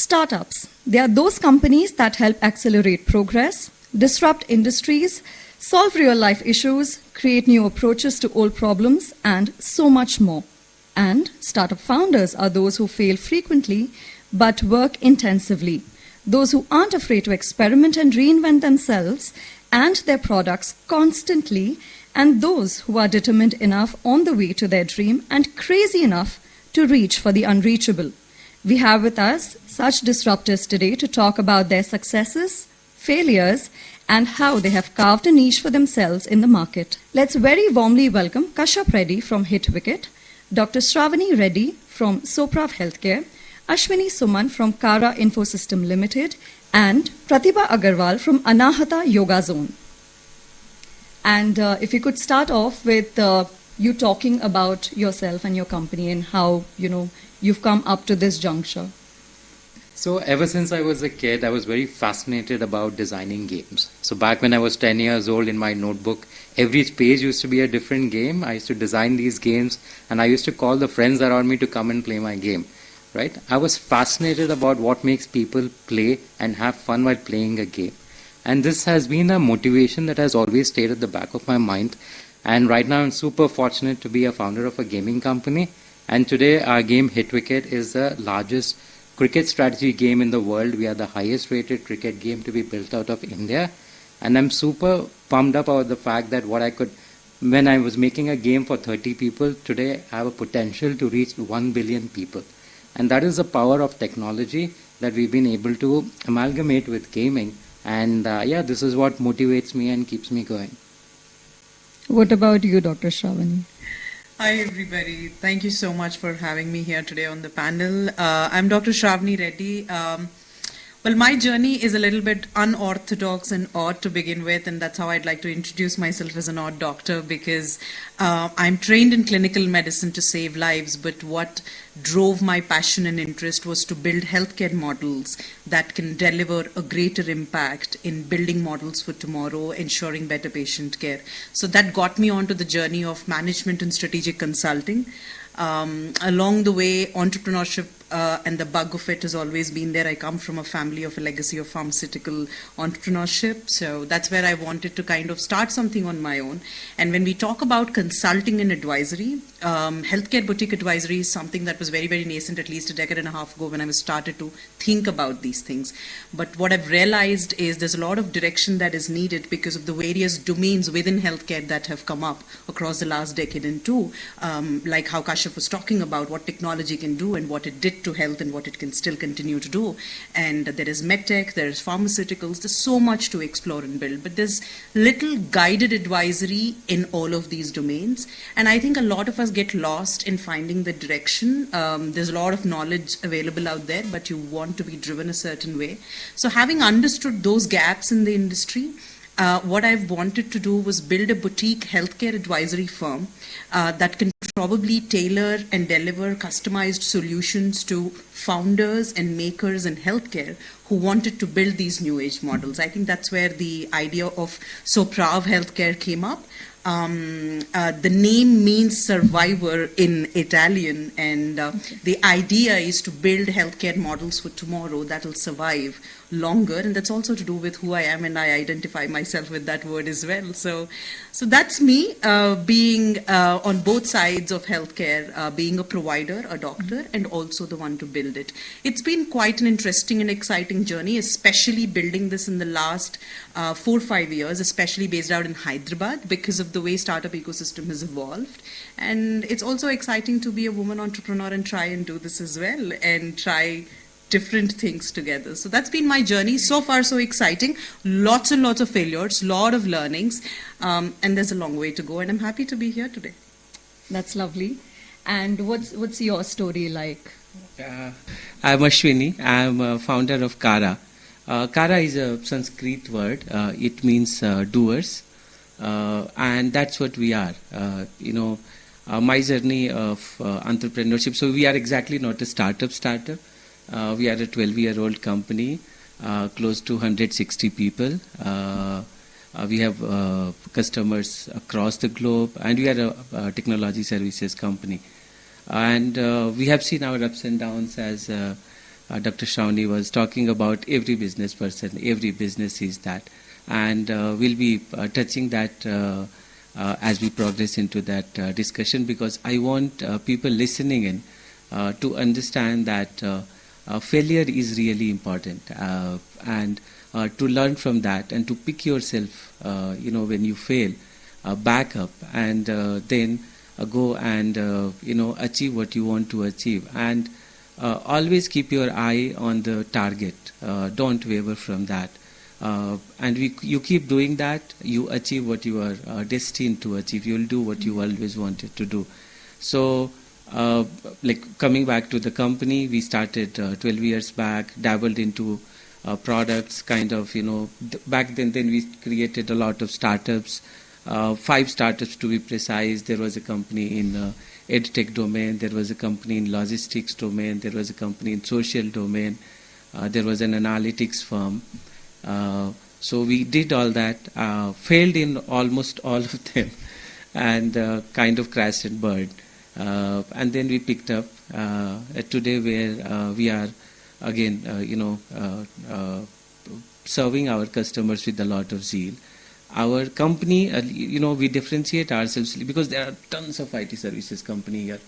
Startups. They are those companies that help accelerate progress, disrupt industries, solve real-life issues, create new approaches to old problems, and so much more. And startup founders are those who fail frequently but work intensively. Those who aren't afraid to experiment and reinvent themselves and their products constantly, and those who are determined enough on the way to their dream and crazy enough to reach for the unreachable. We have with us such disruptors today to talk about their successes, failures, and how they have carved a niche for themselves in the market. Let's very warmly welcome Kashyap Reddy from HitWicket, Dr. Shravani Reddy from Soprav Healthcare, Ashwini Suman from Kara Infosystem Limited, and Pratibha Agarwal from Anahata Yoga Zone. And if you could start off with you talking about yourself and your company and how, you've come up to this juncture. So ever since I was a kid, I was very fascinated about designing games. So back when I was 10 years old, in my notebook, every page used to be a different game. I used to design these games, and I used to call the friends around me to come and play my game. Right? I was fascinated about what makes people play and have fun while playing a game. And this has been a motivation that has always stayed at the back of my mind. And right now I'm super fortunate to be a founder of a gaming company. And today our game HitWicket is the largest cricket strategy game in the world. We are the highest rated cricket game to be built out of India. And I'm super pumped up about the fact that when I was making a game for 30 people, today I have a potential to reach 1 billion people. And that is the power of technology that we've been able to amalgamate with gaming. And this is what motivates me and keeps me going. What about you, Dr. Shravani? Hi, everybody. Thank you so much for having me here today on the panel. I'm Dr. Shravani Reddy. Well, my journey is a little bit unorthodox and odd to begin with, and that's how I'd like to introduce myself as an odd doctor, because I'm trained in clinical medicine to save lives, but what drove my passion and interest was to build healthcare models that can deliver a greater impact in building models for tomorrow, ensuring better patient care. So that got me onto the journey of management and strategic consulting. Along the way, entrepreneurship and the bug of it has always been there. I come from a family of a legacy of pharmaceutical entrepreneurship, so that's where I wanted to kind of start something on my own. And when we talk about consulting and advisory, healthcare boutique advisory is something that was very, very nascent at least a decade and a half ago when I started to think about these things. But what I've realized is there's a lot of direction that is needed because of the various domains within healthcare that have come up across the last decade and two, like how Kashyap was talking about what technology can do and what it did to health and what it can still continue to do. And there is medtech, there is pharmaceuticals, there's so much to explore and build, but there's little guided advisory in all of these domains. And I think a lot of us get lost in finding the direction. There's a lot of knowledge available out there, but you want to be driven a certain way. So having understood those gaps in the industry, what I've wanted to do was build a boutique healthcare advisory firm that can probably tailor and deliver customized solutions to founders and makers in healthcare who wanted to build these new age models. I think that's where the idea of Soprav Healthcare came up. The name means survivor in Italian, and the idea is to build healthcare models for tomorrow that will survive longer, and that's also to do with who I am, and I identify myself with that word as well. So that's me, being on both sides of healthcare, being a provider, a doctor, and also the one to build it. It's been quite an interesting and exciting journey, especially building this in the last 4 or 5 years, especially based out in Hyderabad, because of the way startup ecosystem has evolved. And it's also exciting to be a woman entrepreneur and try and do this as well, and try different things together. So that's been my journey. So far, so exciting. Lots and lots of failures, lot of learnings, and there's a long way to go, and I'm happy to be here today. That's lovely. And what's your story like? I'm Ashwini. I'm a founder of Kara. Kara is a Sanskrit word. It means doers, and that's what we are. My journey of entrepreneurship. So we are exactly not a startup. We are a 12-year-old company, close to 160 people. We have customers across the globe, and we are a technology services company. And we have seen our ups and downs as Dr. Shravani was talking about every business person, every business is that. And we'll be touching that as we progress into that discussion, because I want people listening in to understand that failure is really important, and to learn from that and to pick yourself, when you fail, back up and then go and achieve what you want to achieve, and always keep your eye on the target. Don't waver from that. And you keep doing that, you achieve what you are destined to achieve. You'll do what you always wanted to do. So, coming back to the company, we started 12 years back, dabbled into products, kind of, back then we created a lot of startups, 5 startups to be precise. There was a company in EdTech domain, there was a company in logistics domain, there was a company in social domain, there was an analytics firm. So we did all that, failed in almost all of them, and kind of crashed and burned. And then we picked up today, where we are again, serving our customers with a lot of zeal. Our company, we differentiate ourselves because there are tons of IT services company here.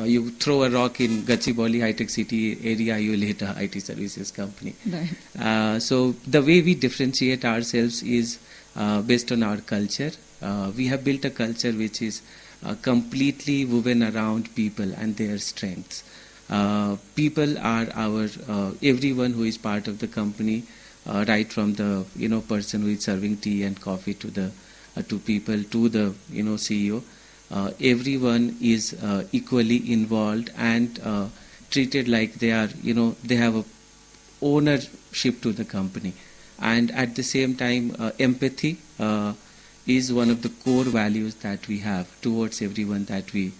You throw a rock in Gachibowli high-tech city area, you will hit a IT services company. Right. So the way we differentiate ourselves is based on our culture. We have built a culture which is completely woven around people and their strengths. People are our everyone who is part of the company, right from the person who is serving tea and coffee to the to people to the CEO. Everyone is equally involved and treated like they are, they have a ownership to the company. And at the same time, empathy is one of the core values that we have towards everyone that we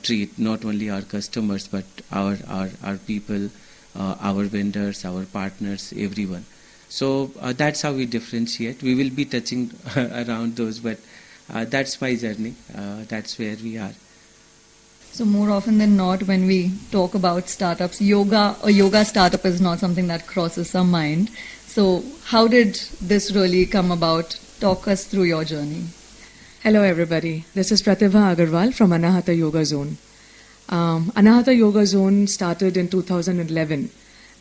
treat, not only our customers, but our people, our vendors, our partners, everyone. So that's how we differentiate. We will be touching around those, but that's my journey. That's where we are. So more often than not, when we talk about startups, a yoga startup is not something that crosses our mind. So how did this really come about? Talk us through your journey. Hello everybody, this is Pratibha Agarwal from Anahata Yoga Zone. Anahata Yoga Zone started in 2011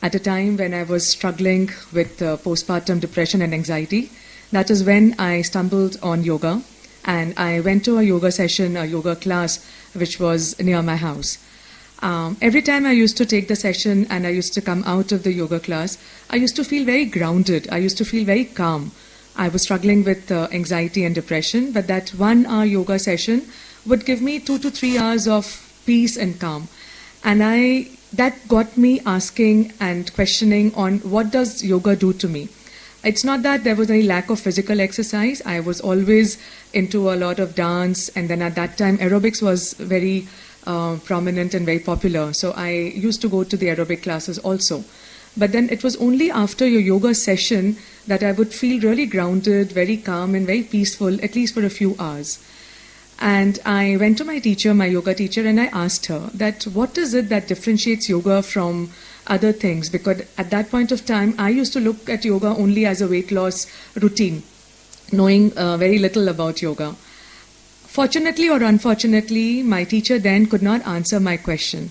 at a time when I was struggling with postpartum depression and anxiety. That is when I stumbled on yoga, and I went to a yoga session, a yoga class, which was near my house. Every time I used to take the session and I used to come out of the yoga class, I used to feel very grounded. I used to feel very calm. I was struggling with anxiety and depression, but that 1 hour yoga session would give me 2 to 3 hours of peace and calm. And that got me asking and questioning on what does yoga do to me. It's not that there was any lack of physical exercise. I was always into a lot of dance, and then at that time aerobics was very prominent and very popular. So I used to go to the aerobic classes also. But then it was only after your yoga session that I would feel really grounded, very calm and very peaceful, at least for a few hours. And I went to my teacher, my yoga teacher, and I asked her that what is it that differentiates yoga from other things? Because at that point of time, I used to look at yoga only as a weight loss routine, knowing very little about yoga. Fortunately or unfortunately, my teacher then could not answer my question.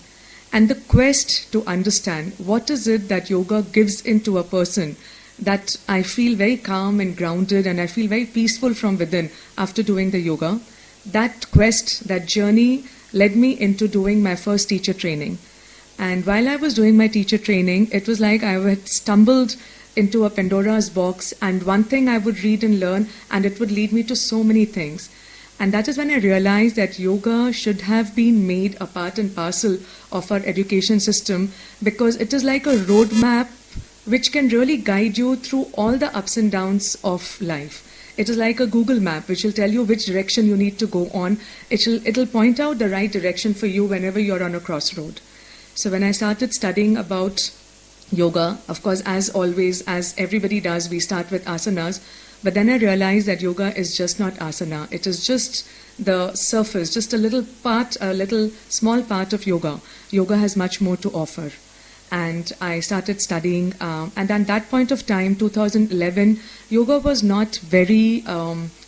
And the quest to understand what is it that yoga gives into a person that I feel very calm and grounded and I feel very peaceful from within after doing the yoga, that quest, that journey led me into doing my first teacher training. And while I was doing my teacher training, it was like I had stumbled into a Pandora's box, and one thing I would read and learn, and it would lead me to so many things. And that is when I realized that yoga should have been made a part and parcel of our education system, because it is like a roadmap which can really guide you through all the ups and downs of life. It is like a Google map which will tell you which direction you need to go on. It'll point out the right direction for you whenever you're on a crossroad. So when I started studying about yoga, of course, as always, as everybody does, we start with asanas. But then I realized that yoga is just not asana. It is just the surface, just a little part, a little small part of yoga. Yoga has much more to offer. and I started studying. And at that point of time, 2011, yoga was not very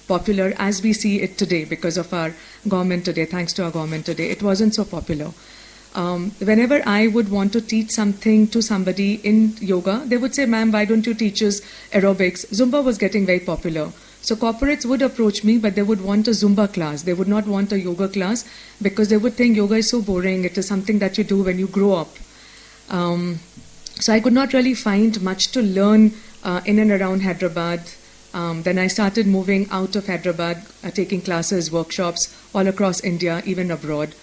popular as we see it today because of our government today, thanks to our government today. It wasn't so popular. Whenever I would want to teach something to somebody in yoga, they would say, ma'am, why don't you teach us aerobics? Zumba was getting very popular. So corporates would approach me, but they would want a Zumba class. They would not want a yoga class because they would think yoga is so boring. It is something that you do when you grow up. So I could not really find much to learn in and around Hyderabad. Then I started moving out of Hyderabad, taking classes, workshops all across India, even abroad.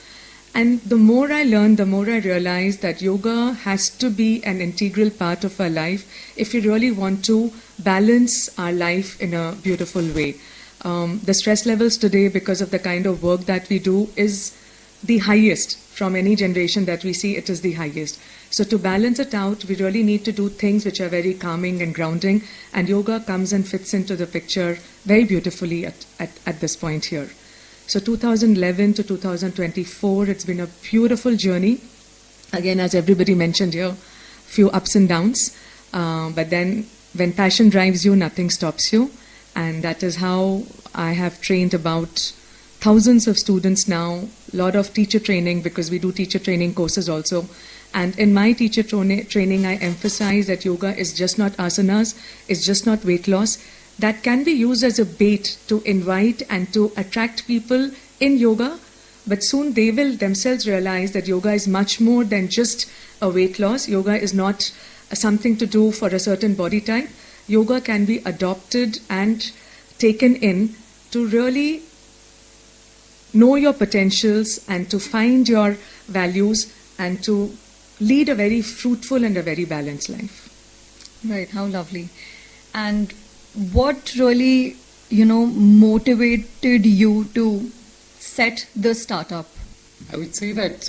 And the more I learned, the more I realized that yoga has to be an integral part of our life if we really want to balance our life in a beautiful way. The stress levels today, because of the kind of work that we do, is the highest from any generation that we see. It is the highest. So to balance it out, we really need to do things which are very calming and grounding, and yoga comes and fits into the picture very beautifully at this point here. So 2011 to 2024, it's been a beautiful journey. Again, as everybody mentioned here, few ups and downs. But then when passion drives you, nothing stops you. And that is how I have trained about thousands of students now, a lot of teacher training, because we do teacher training courses also. And in my teacher training, I emphasize that yoga is just not asanas, it's just not weight loss. That can be used as a bait to invite and to attract people in yoga, but soon they will themselves realize that yoga is much more than just a weight loss. Yoga is not something to do for a certain body type. Yoga can be adopted and taken in to really know your potentials and to find your values and to lead a very fruitful and a very balanced life. Right, how lovely. And what really, motivated you to set the startup? I would say that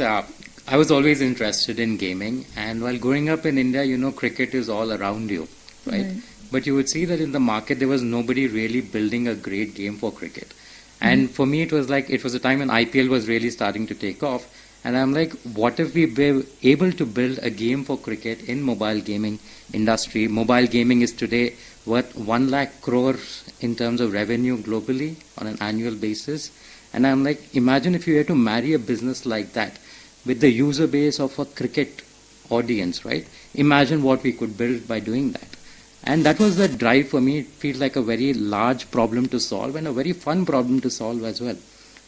I was always interested in gaming, and while growing up in India, cricket is all around you, right? But you would see that in the market there was nobody really building a great game for cricket. And for me, it was a time when IPL was really starting to take off. And I'm like, what if we were able to build a game for cricket in mobile gaming industry? Mobile gaming is today worth 1 lakh crore in terms of revenue globally on an annual basis. And I'm like, imagine if you were to marry a business like that with the user base of a cricket audience, right? Imagine what we could build by doing that. And that was the drive for me. It feels like a very large problem to solve and a very fun problem to solve as well.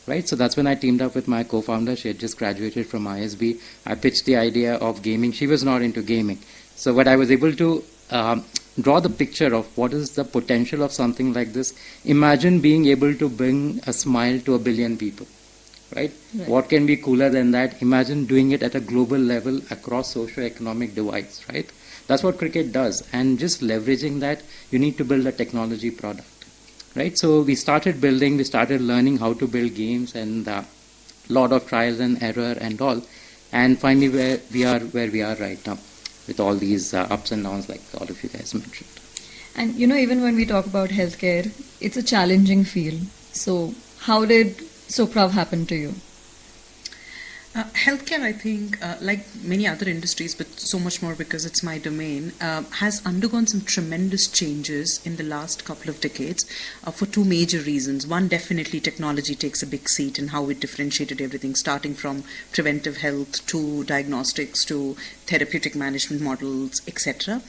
Right, so that's when I teamed up with my co-founder. She had just graduated from ISB. I pitched the idea of gaming. She was not into gaming. So what I was able to draw the picture of what is the potential of something like this. Imagine being able to bring a smile to 1 billion people. Right? What can be cooler than that? Imagine doing it at a global level across socio-economic divides. Right? That's what cricket does. And just leveraging that, you need to build a technology product. Right, so we started learning how to build games, and a lot of trials and error and all, and finally where we are right now, with all these ups and downs like all of you guys mentioned. And even when we talk about healthcare, it's a challenging field. So how did Soprav happen to you? Healthcare, I think, like many other industries, but so much more because it's my domain, has undergone some tremendous changes in the last couple of decades for two major reasons. One, definitely technology takes a big seat in how it differentiated everything, starting from preventive health to diagnostics to therapeutic management models, etc.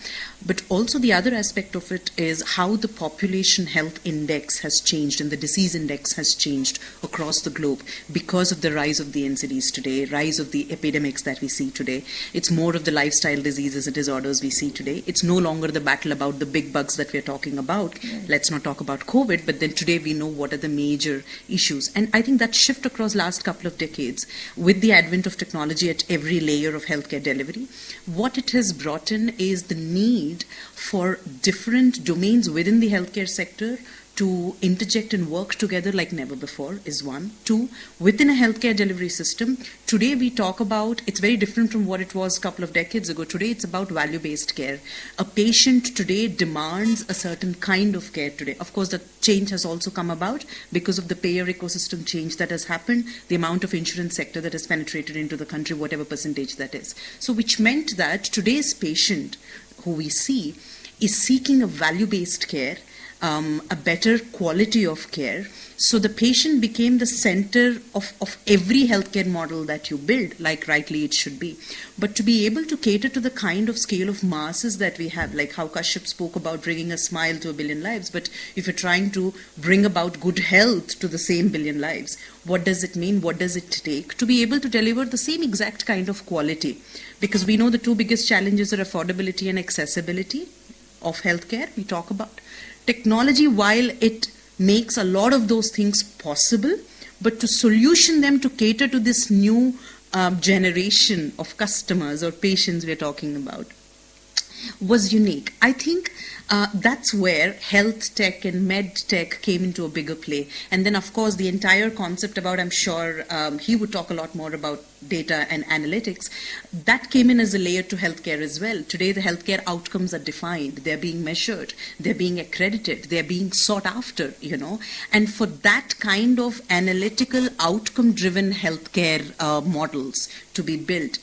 But also the other aspect of it is how the population health index has changed and the disease index has changed across the globe because of the rise of the NCDs today, rise of the epidemics that we see today. It's more of the lifestyle diseases and disorders we see today. It's no longer the battle about the big bugs that we're talking about. Let's not talk about COVID, but then today we know what are the major issues. And I think that shift across last couple of decades with the advent of technology at every layer of healthcare delivery, what it has brought in is the need for different domains within the healthcare sector to interject and work together like never before is one. Two, within a healthcare delivery system, today we talk about, it's very different from what it was a couple of decades ago. Today it's about value-based care. A patient today demands a certain kind of care today. Of course, the change has also come about because of the payer ecosystem change that has happened, the amount of insurance sector that has penetrated into the country, whatever percentage that is. So which meant that today's patient who we see is seeking a value-based care, a better quality of care. So the patient became the center of every healthcare model that you build, like rightly it should be. But to be able to cater to the kind of scale of masses that we have, like how Kashyap spoke about bringing a smile to 1 billion lives, but if you're trying to bring about good health to the same 1 billion lives, what does it mean? What does it take to be able to deliver the same exact kind of quality? Because we know the two biggest challenges are affordability and accessibility of healthcare. We talk about technology, while it makes a lot of those things possible, but to solution them to cater to this new generation of customers or patients we're talking about was unique. I think that's where health tech and med tech came into a bigger play. And then, of course, the entire concept about, I'm sure he would talk a lot more about data and analytics, that came in as a layer to healthcare as well. Today, the healthcare outcomes are defined. They're being measured. They're being accredited. They're being sought after, you know. And for that kind of analytical, outcome-driven healthcare models to be built,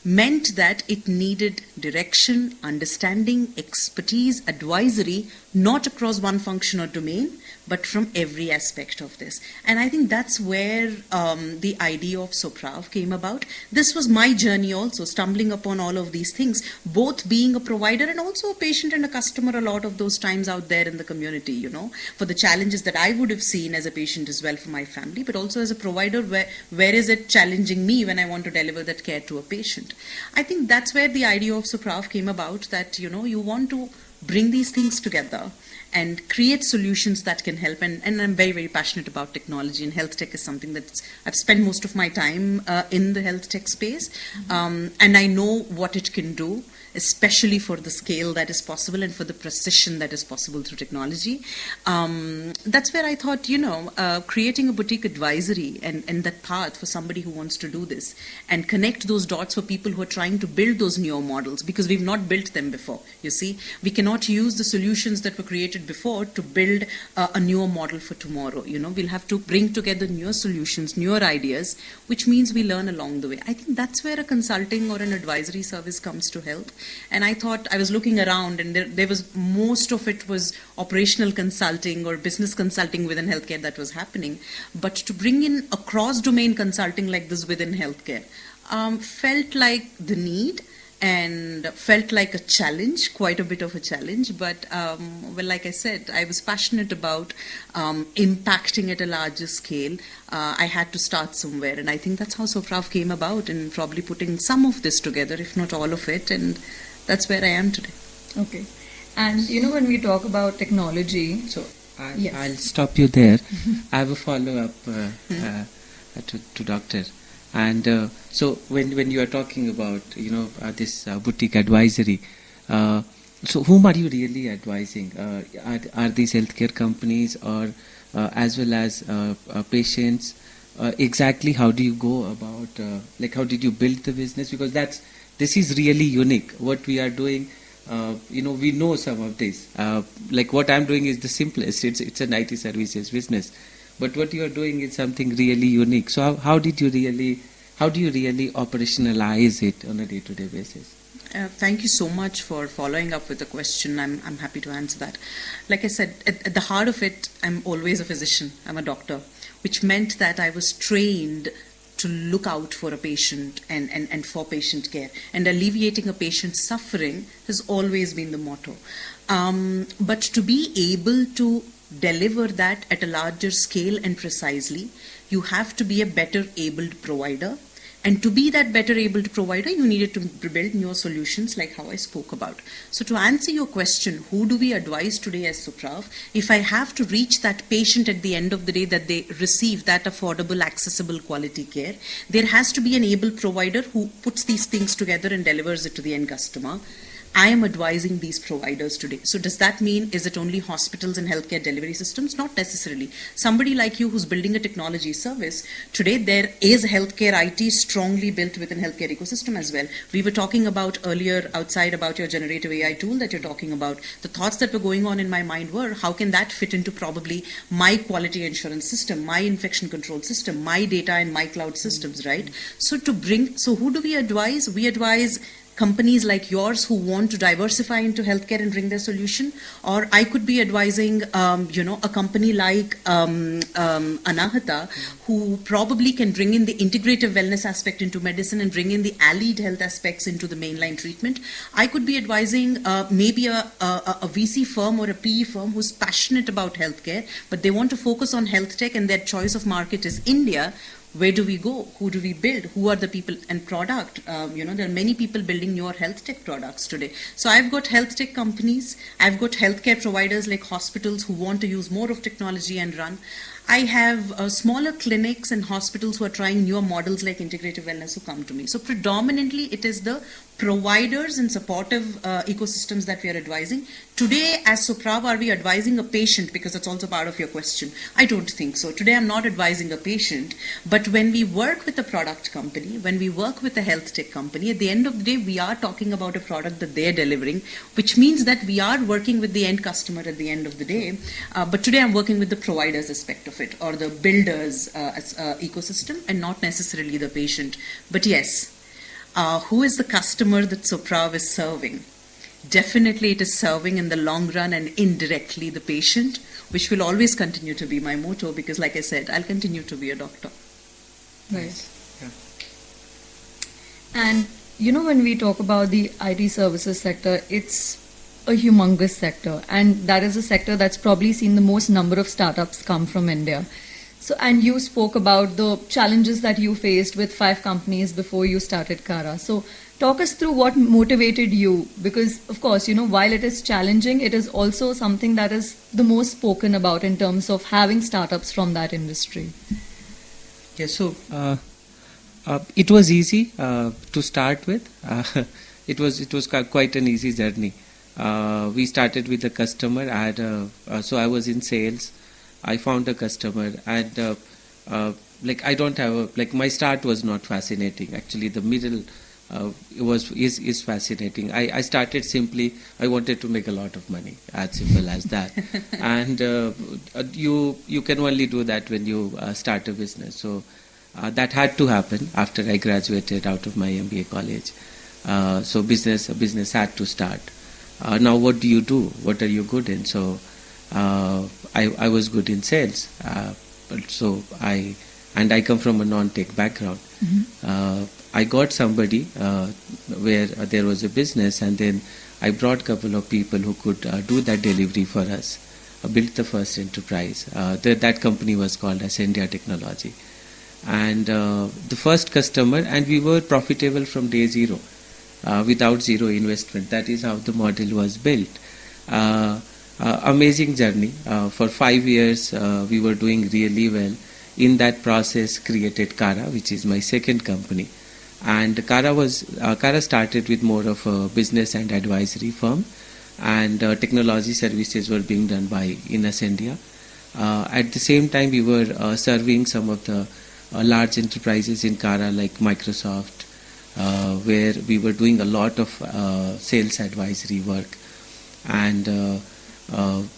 meant that it needed direction, understanding, expertise, advisory, not across one function or domain, but from every aspect of this. And I think that's where the idea of Suprav came about. This was my journey also, stumbling upon all of these things, both being a provider and also a patient and a customer a lot of those times out there in the community, you know, for the challenges that I would have seen as a patient as well for my family, but also as a provider, where is it challenging me when I want to deliver that care to a patient? I think that's where the idea of Suprav came about, that, you know, you want to bring these things together and create solutions that can help. And I'm very, very passionate about technology, and health tech is something that I've spent most of my time in the health tech space. And I know what it can do, especially for the scale that is possible and for the precision that is possible through technology. That's where I thought, you know, creating a boutique advisory and that path for somebody who wants to do this and connect those dots for people who are trying to build those newer models, because we've not built them before. You see, we cannot use the solutions that were created before to build a newer model for tomorrow. You know, we'll have to bring together newer solutions, newer ideas, which means we learn along the way. I think that's where a consulting or an advisory service comes to help. And I thought, I was looking around, and there was, most of it was operational consulting or business consulting within healthcare that was happening. But to bring in a cross-domain consulting like this within healthcare felt like the need, and felt like a challenge, quite a bit of a challenge. But, well, like I said, I was passionate about impacting at a larger scale. I had to start somewhere, and I think that's how Suprav came about, and probably putting some of this together, if not all of it, and that's where I am today. Okay. And, you know, when we talk about technology... So Yes. I'll stop you there. I have a follow-up to Doctor. And so when you are talking about, you know, this boutique advisory, so whom are you really advising? Are these healthcare companies, or as well as patients? Exactly how do you go about, like how did you build the business? Because this is really unique. What we are doing, you know, we know some of this. Like what I'm doing is the simplest. It's an IT services business. But what you are doing is something really unique. So how do you really operationalize it on a day-to-day basis? Thank you so much for following up with the question. I'm happy to answer that. Like I said, at the heart of it, I'm always a physician. I'm a doctor, which meant that I was trained to look out for a patient and for patient care. And alleviating a patient's suffering has always been the motto. But to be able to deliver that at a larger scale and precisely, you have to be a better abled provider. And to be that better abled provider, you needed to build newer solutions like how I spoke about. So to answer your question, who do we advise today as Suprav? If I have to reach that patient at the end of the day, that they receive that affordable, accessible quality care, there has to be an able provider who puts these things together and delivers it to the end customer. I am advising these providers today. So does that mean, is it only hospitals and healthcare delivery systems? Not necessarily. Somebody like you who's building a technology service, today there is healthcare IT strongly built within healthcare ecosystem as well. We were talking about earlier outside about your generative AI tool that you're talking about. The thoughts that were going on in my mind were, how can that fit into probably my quality assurance system, my infection control system, my data and my cloud systems, right? So who do we advise? We advise companies like yours who want to diversify into healthcare and bring their solution, or I could be advising, a company like Anahata, who probably can bring in the integrative wellness aspect into medicine and bring in the allied health aspects into the mainline treatment. I could be advising maybe a VC firm or a PE firm who's passionate about healthcare, but they want to focus on health tech and their choice of market is India. Where do we go? Who do we build? Who are the people and product? There are many people building newer health tech products today. So I've got health tech companies. I've got healthcare providers like hospitals who want to use more of technology and run. I have smaller clinics and hospitals who are trying newer models like integrative wellness who come to me. So predominantly it is the providers and supportive ecosystems that we are advising. Today, as Suprav, are we advising a patient? Because that's also part of your question. I don't think so. Today, I'm not advising a patient. But when we work with a product company, when we work with a health tech company, at the end of the day, we are talking about a product that they're delivering, which means that we are working with the end customer at the end of the day. But today, I'm working with the providers aspect of it, or the builders ecosystem, and not necessarily the patient. But yes, who is the customer that Suprav is serving? Definitely it is serving in the long run and indirectly the patient, which will always continue to be my motto because, like I said, I'll continue to be a doctor. Right. Yeah. And when we talk about the IT services sector, it's a humongous sector, and that is a sector that's probably seen the most number of startups come from India. So, and you spoke about the challenges that you faced with 5 companies before you started Kara. So, talk us through what motivated you, because of course, while it is challenging, it is also something that is the most spoken about in terms of having startups from that industry. Yeah, so it was easy to start with. It was quite an easy journey. We started with a customer. So I was in sales. I found a customer, and I don't have my start was not fascinating. Actually, the middle is fascinating. I started simply. I wanted to make a lot of money, as simple as that. And you can only do that when you start a business. So that had to happen after I graduated out of my MBA college. So business had to start. Now, what do you do? What are you good in? So I was good in sales. I come from a non-tech background. Mm-hmm. I got somebody where there was a business, and then I brought a couple of people who could do that delivery for us. Built the first enterprise. That company was called Ascendia Technology. And the first customer, and we were profitable from day zero, without zero investment. That is how the model was built. Amazing journey. For 5 years, we were doing really well. In that process, created Kara, which is my second company. And Kara started with more of a business and advisory firm, and technology services were being done by Ascendia. At the same time, we were serving some of the large enterprises in Kara like Microsoft, where we were doing a lot of sales advisory work. And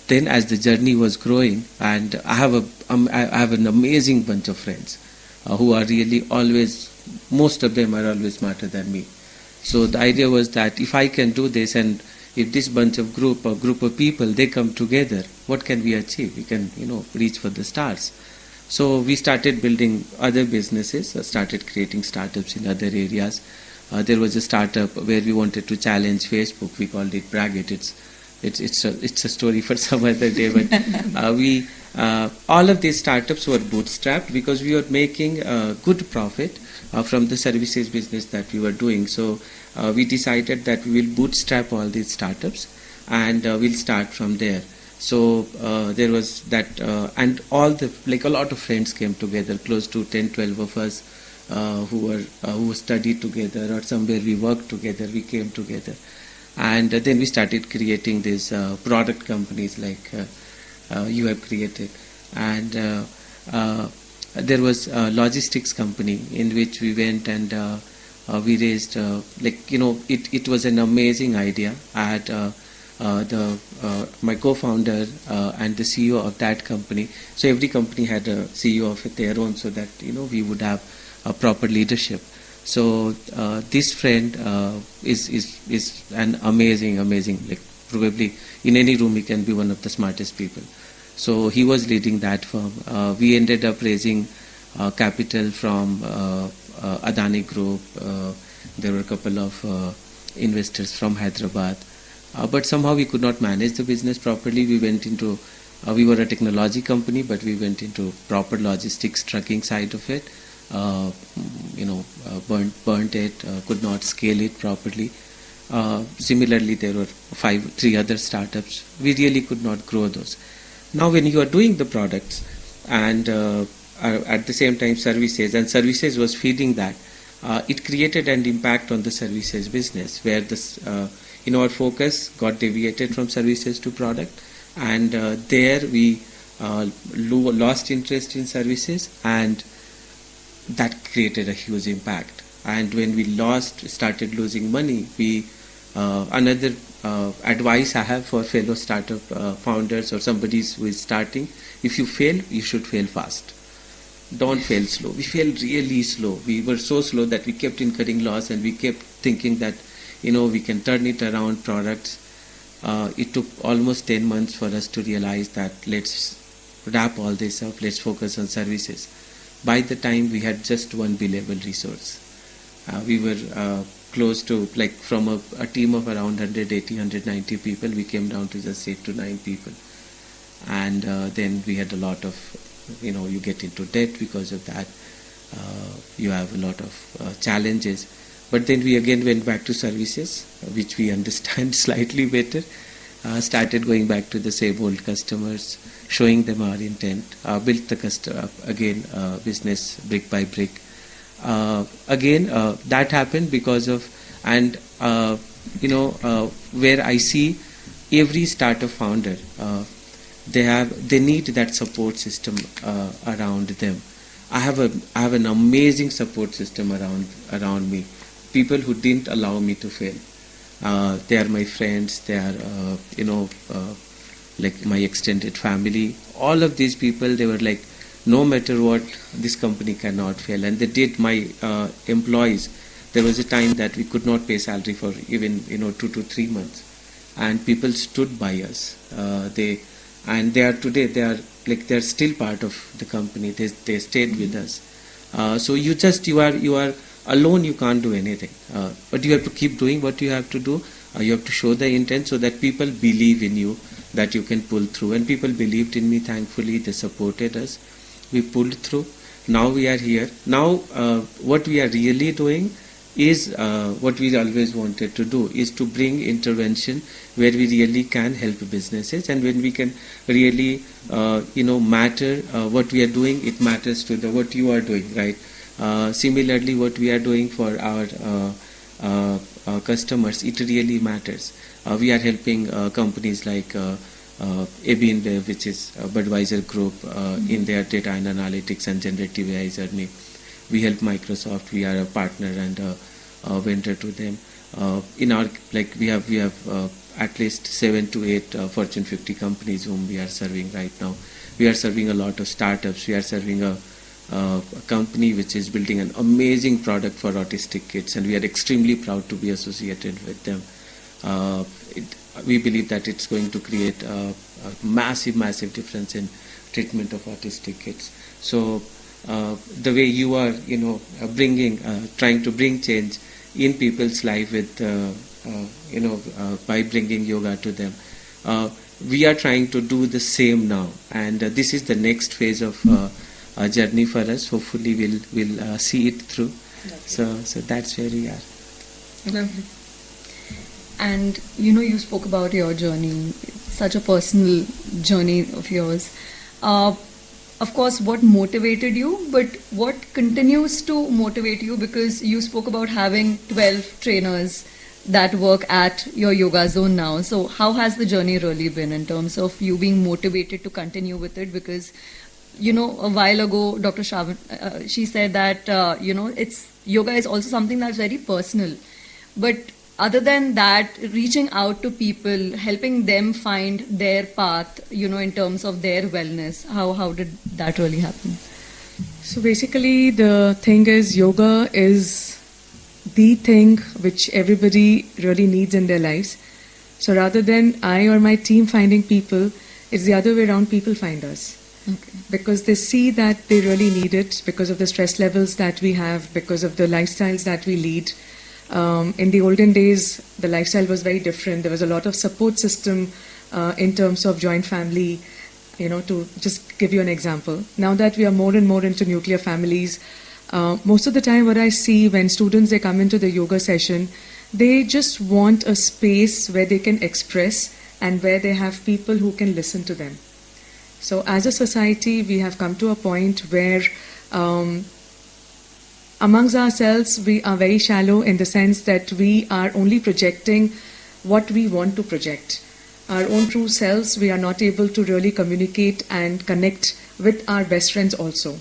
then as the journey was growing, and I have an amazing bunch of friends who are really always, most of them are always smarter than me. So the idea was that if I can do this, and if this group of people, they come together, what can we achieve? We can, reach for the stars. So we started building other businesses, started creating startups in other areas. There was a startup where we wanted to challenge Facebook. We called it Bragit. It's a story for some other day. But all of these startups were bootstrapped because we were making good profit from the services business that we were doing. So we decided that we will bootstrap all these startups, and we'll start from there. So there was that, and all a lot of friends came together, close to 10, 12 of us who studied together, or somewhere we worked together. We came together, And then we started creating these product companies like you have created. And there was a logistics company in which we went and we raised, it was an amazing idea. I had my co-founder and the CEO of that company. So every company had a CEO of their own, so that we would have a proper leadership. So this friend is an amazing, like probably in any room he can be one of the smartest people. So he was leading that firm. We ended up raising capital from Adani Group. There were a couple of investors from Hyderabad. But somehow we could not manage the business properly. We went into, we were a technology company, but we went into proper logistics, trucking side of it. Burnt it, could not scale it properly. Similarly, there were three other startups. We really could not grow those. Now, when you are doing the products and at the same time services, and services was feeding that, it created an impact on the services business, where this, our focus got deviated from services to product, and there we lost interest in services, and that created a huge impact. And when we started losing money, another advice I have for fellow startup founders or somebody who is starting: if you fail, you should fail fast. Don't fail slow. We failed really slow. We were so slow that we kept incurring loss, and we kept thinking that we can turn it around products. It took almost 10 months for us to realize that let's wrap all this up, let's focus on services. By the time we had just one billable resource, we were close to, like, from a team of around 180, 190 people, we came down to just 8 to 9 people. And then we had a lot of, you get into debt because of that. You have a lot of challenges. But then we again went back to services, which we understand slightly better. Started going back to the same old customers, showing them our intent, built the business brick by brick. That happened because of, and where I see every startup founder, they need that support system around them. I have an amazing support system around me. People who didn't allow me to fail. They are my friends. They are like my extended family. All of these people, they were like, no matter what, this company cannot fail. And they did. My employees, there was a time that we could not pay salary for even 2 to 3 months, and people stood by us. They are today. They are still part of the company. They stayed with us. So you are alone. You can't do anything. But you have to keep doing what you have to do. You have to show the intent so that people believe in you, that you can pull through. And people believed in me. Thankfully, they supported us. We pulled through. Now we are here. Now what we are really doing is what we always wanted to do, is to bring intervention where we really can help businesses, and when we can really matter what we are doing, it matters to what you are doing, right? Similarly, what we are doing for our customers, it really matters. We are helping companies like AB InBev, which is Budweiser Group, in their data and analytics and generative AI journey. We help Microsoft. We are a partner and a vendor to them. In our, we have at least 7 to 8 Fortune 50 companies whom we are serving right now. We are serving a lot of startups. We are serving a company which is building an amazing product for autistic kids, and we are extremely proud to be associated with them. We believe that it's going to create a massive difference in treatment of autistic kids. So the way you are, trying to bring change in people's life with, by bringing yoga to them, we are trying to do the same now, and this is the next phase of a journey for us. Hopefully, we'll see it through. So that's where we are. Lovely. And you spoke about your journey, such a personal journey of yours. Of course, what motivated you, but what continues to motivate you? Because you spoke about having 12 trainers that work at your yoga zone now. So how has the journey really been in terms of you being motivated to continue with it? Because, you know, a while ago, Dr. Shravan, she said that, you know, it's yoga is also something that's very personal. But other than that, reaching out to people, helping them find their path, you know, in terms of their wellness, how did that really happen? So basically, the thing is, yoga is the thing which everybody really needs in their lives. So rather than I or my team finding people, it's the other way around, people find us. Okay. Because they see that they really need it because of the stress levels that we have, because of the lifestyles that we lead. In the olden days, the lifestyle was very different. There was a lot of support system in terms of joint family, you know, to just give you an example. Now that we are more and more into nuclear families, most of the time what I see when students, they come into the yoga session, they just want a space where they can express and where they have people who can listen to them. So as a society, we have come to a point where amongst ourselves, we are very shallow in the sense that we are only projecting what we want to project. Our own true selves, we are not able to really communicate and connect with our best friends also.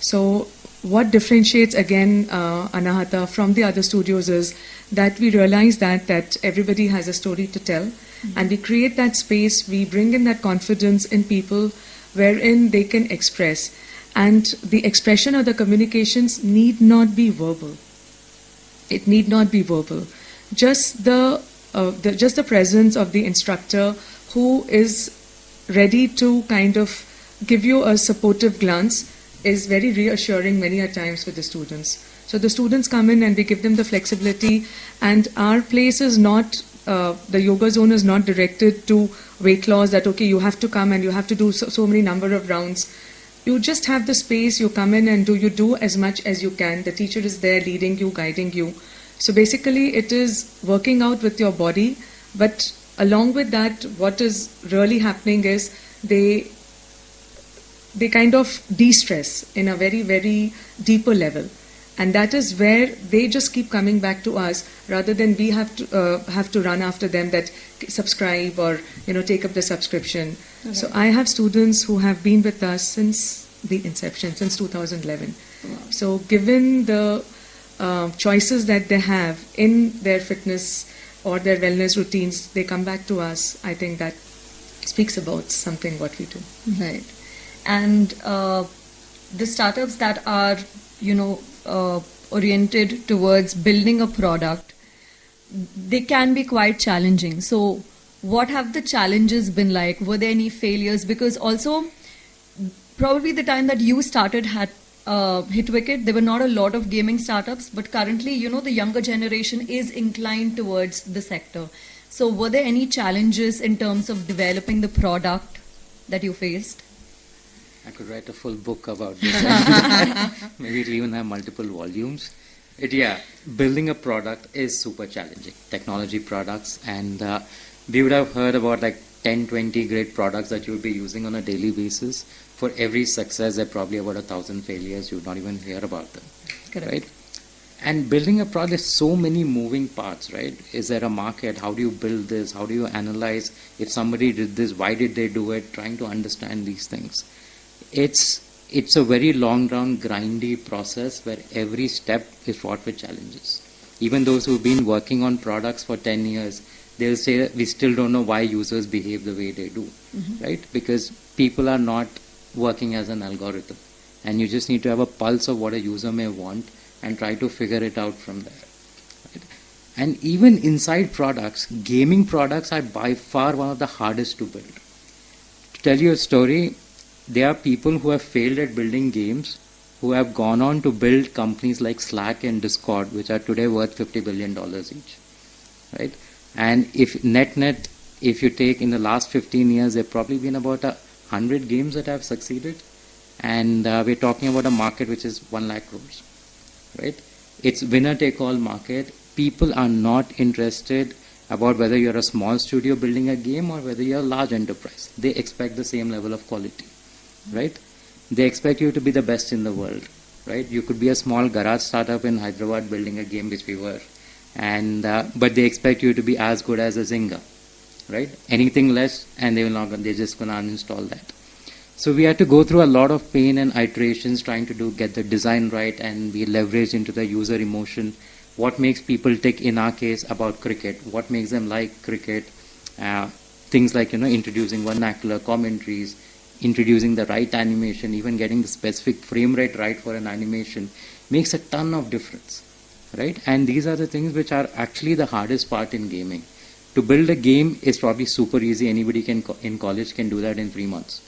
So what differentiates again Anahata from the other studios is that we realize that everybody has a story to tell, and we create that space, we bring in that confidence in people wherein they can express. And the expression or the communications need not be verbal. It need not be verbal. Just the presence of the instructor who is ready to kind of give you a supportive glance is very reassuring many a times for the students. So the students come in and we give them the flexibility, and our place is not, the yoga zone is not directed to weight loss that, okay, you have to come and you have to do so many number of rounds. You just have the space, you come in and you do as much as you can. The teacher is there leading you, guiding you. So basically it is working out with your body, but along with that, what is really happening is they kind of de-stress in a very, very deeper level. And that is where they just keep coming back to us rather than we have to run after them that subscribe or, you know, take up the subscription. Okay. So I have students who have been with us since the inception, since 2011. Wow. So given the choices that they have in their fitness or their wellness routines, they come back to us. I think that speaks about something what we do. Right. And the startups that are, you know, oriented towards building a product, they can be quite challenging. So what have the challenges been like? Were there any failures? Because also probably the time that you started had Hitwicket, there were not a lot of gaming startups, but currently, you know, the younger generation is inclined towards the sector. So were there any challenges in terms of developing the product that you faced? I could write a full book about this. Maybe it'll even have multiple volumes. But yeah, building a product is super challenging. Technology products, and we would have heard about like 10, 20 great products that you would be using on a daily basis. For every success, there are probably about 1,000 failures. You would not even hear about them. Correct. Right? And building a product, there's so many moving parts, right? Is there a market? How do you build this? How do you analyze if somebody did this? Why did they do it? Trying to understand these things. It's a very long drawn grindy process where every step is fraught with challenges. Even those who've been working on products for 10 years, they'll say we still don't know why users behave the way they do, right? Because people are not working as an algorithm, and you just need to have a pulse of what a user may want and try to figure it out from there. Right? And even inside products, gaming products are by far one of the hardest to build. To tell you a story, there are people who have failed at building games who have gone on to build companies like Slack and Discord, which are today worth $50 billion each, right? And if net, if you take in the last 15 years, there have probably been about 100 games that have succeeded, and we're talking about a market which is 1 lakh crores, right? It's winner take all market. People are not interested about whether you're a small studio building a game or whether you're a large enterprise. They expect the same level of quality. Right? They expect you to be the best in the world, right? You could be a small garage startup in Hyderabad building a game, which we were, and but they expect you to be as good as a Zynga, right? Anything less, and they're just gonna uninstall that. So we had to go through a lot of pain and iterations trying to get the design right, and we leveraged into the user emotion. What makes people tick in our case about cricket? What makes them like cricket? Things like introducing vernacular commentaries, introducing the right animation, even getting the specific frame rate right for an animation makes a ton of difference, right? And these are the things which are actually the hardest part in gaming. To build a game is probably super easy. Anybody in college can do that in 3 months.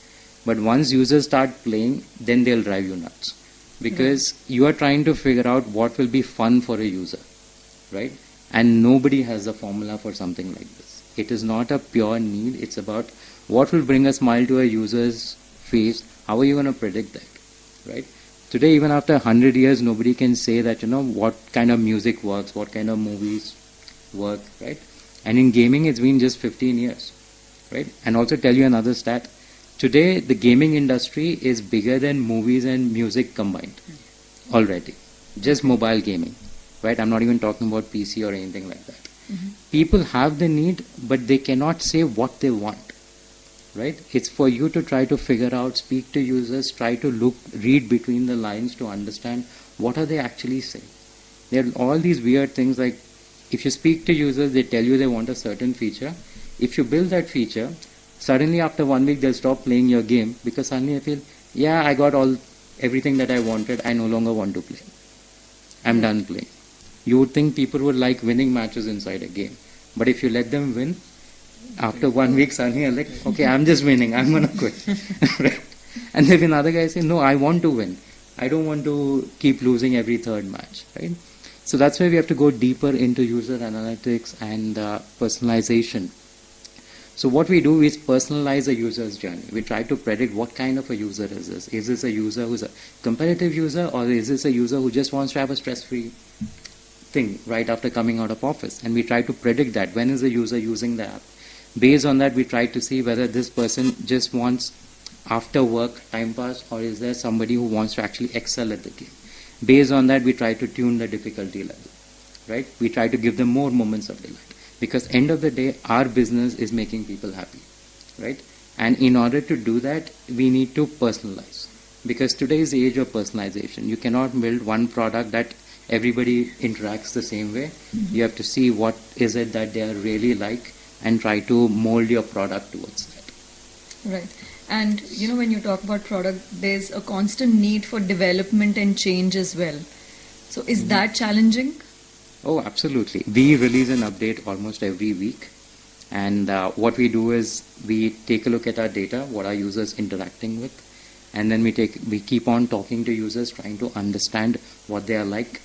But once users start playing, then they'll drive you nuts. Because you are trying to figure out what will be fun for a user, right? And nobody has a formula for something like this. It is not a pure need. It's about what will bring a smile to a user's face. How are you going to predict that, right? Today, even after 100 years, nobody can say that, what kind of music works, what kind of movies work, right? And in gaming, it's been just 15 years, right? And also tell you another stat. Today, the gaming industry is bigger than movies and music combined already. Just mobile gaming, right? I'm not even talking about PC or anything like that. People have the need, but they cannot say what they want, right? It's for you to try to figure out, speak to users, try to read between the lines to understand what are they actually saying. There are all these weird things like if you speak to users, they tell you they want a certain feature. If you build that feature, suddenly after 1 week they'll stop playing your game because suddenly I feel, yeah, I got everything that I wanted. I no longer want to play. I'm done playing. You would think people would like winning matches inside a game. But if you let them win, after 1 week suddenly you're like, okay, I'm just winning. I'm going to quit. Right? And there'll be another guy saying, no, I want to win. I don't want to keep losing every third match. Right? So that's why we have to go deeper into user analytics and personalization. So what we do is personalize a user's journey. We try to predict what kind of a user is this. Is this a user who's a competitive user, or is this a user who just wants to have a stress-free thing right after coming out of office? And we try to predict that. When is the user using the app? Based on that, we try to see whether this person just wants after work time pass, or is there somebody who wants to actually excel at the game. Based on that, we try to tune the difficulty level. Right? We try to give them more moments of delight. Because end of the day, our business is making people happy, right? And in order to do that, we need to personalize. Because today is the age of personalization. You cannot build one product that everybody interacts the same way. You have to see what is it that they are really like and try to mold your product towards that. Right. And, when you talk about product, there's a constant need for development and change as well. So is that challenging? Oh, absolutely. We release an update almost every week. And what we do is we take a look at our data, what our users interacting with. And then we keep on talking to users, trying to understand what they are like.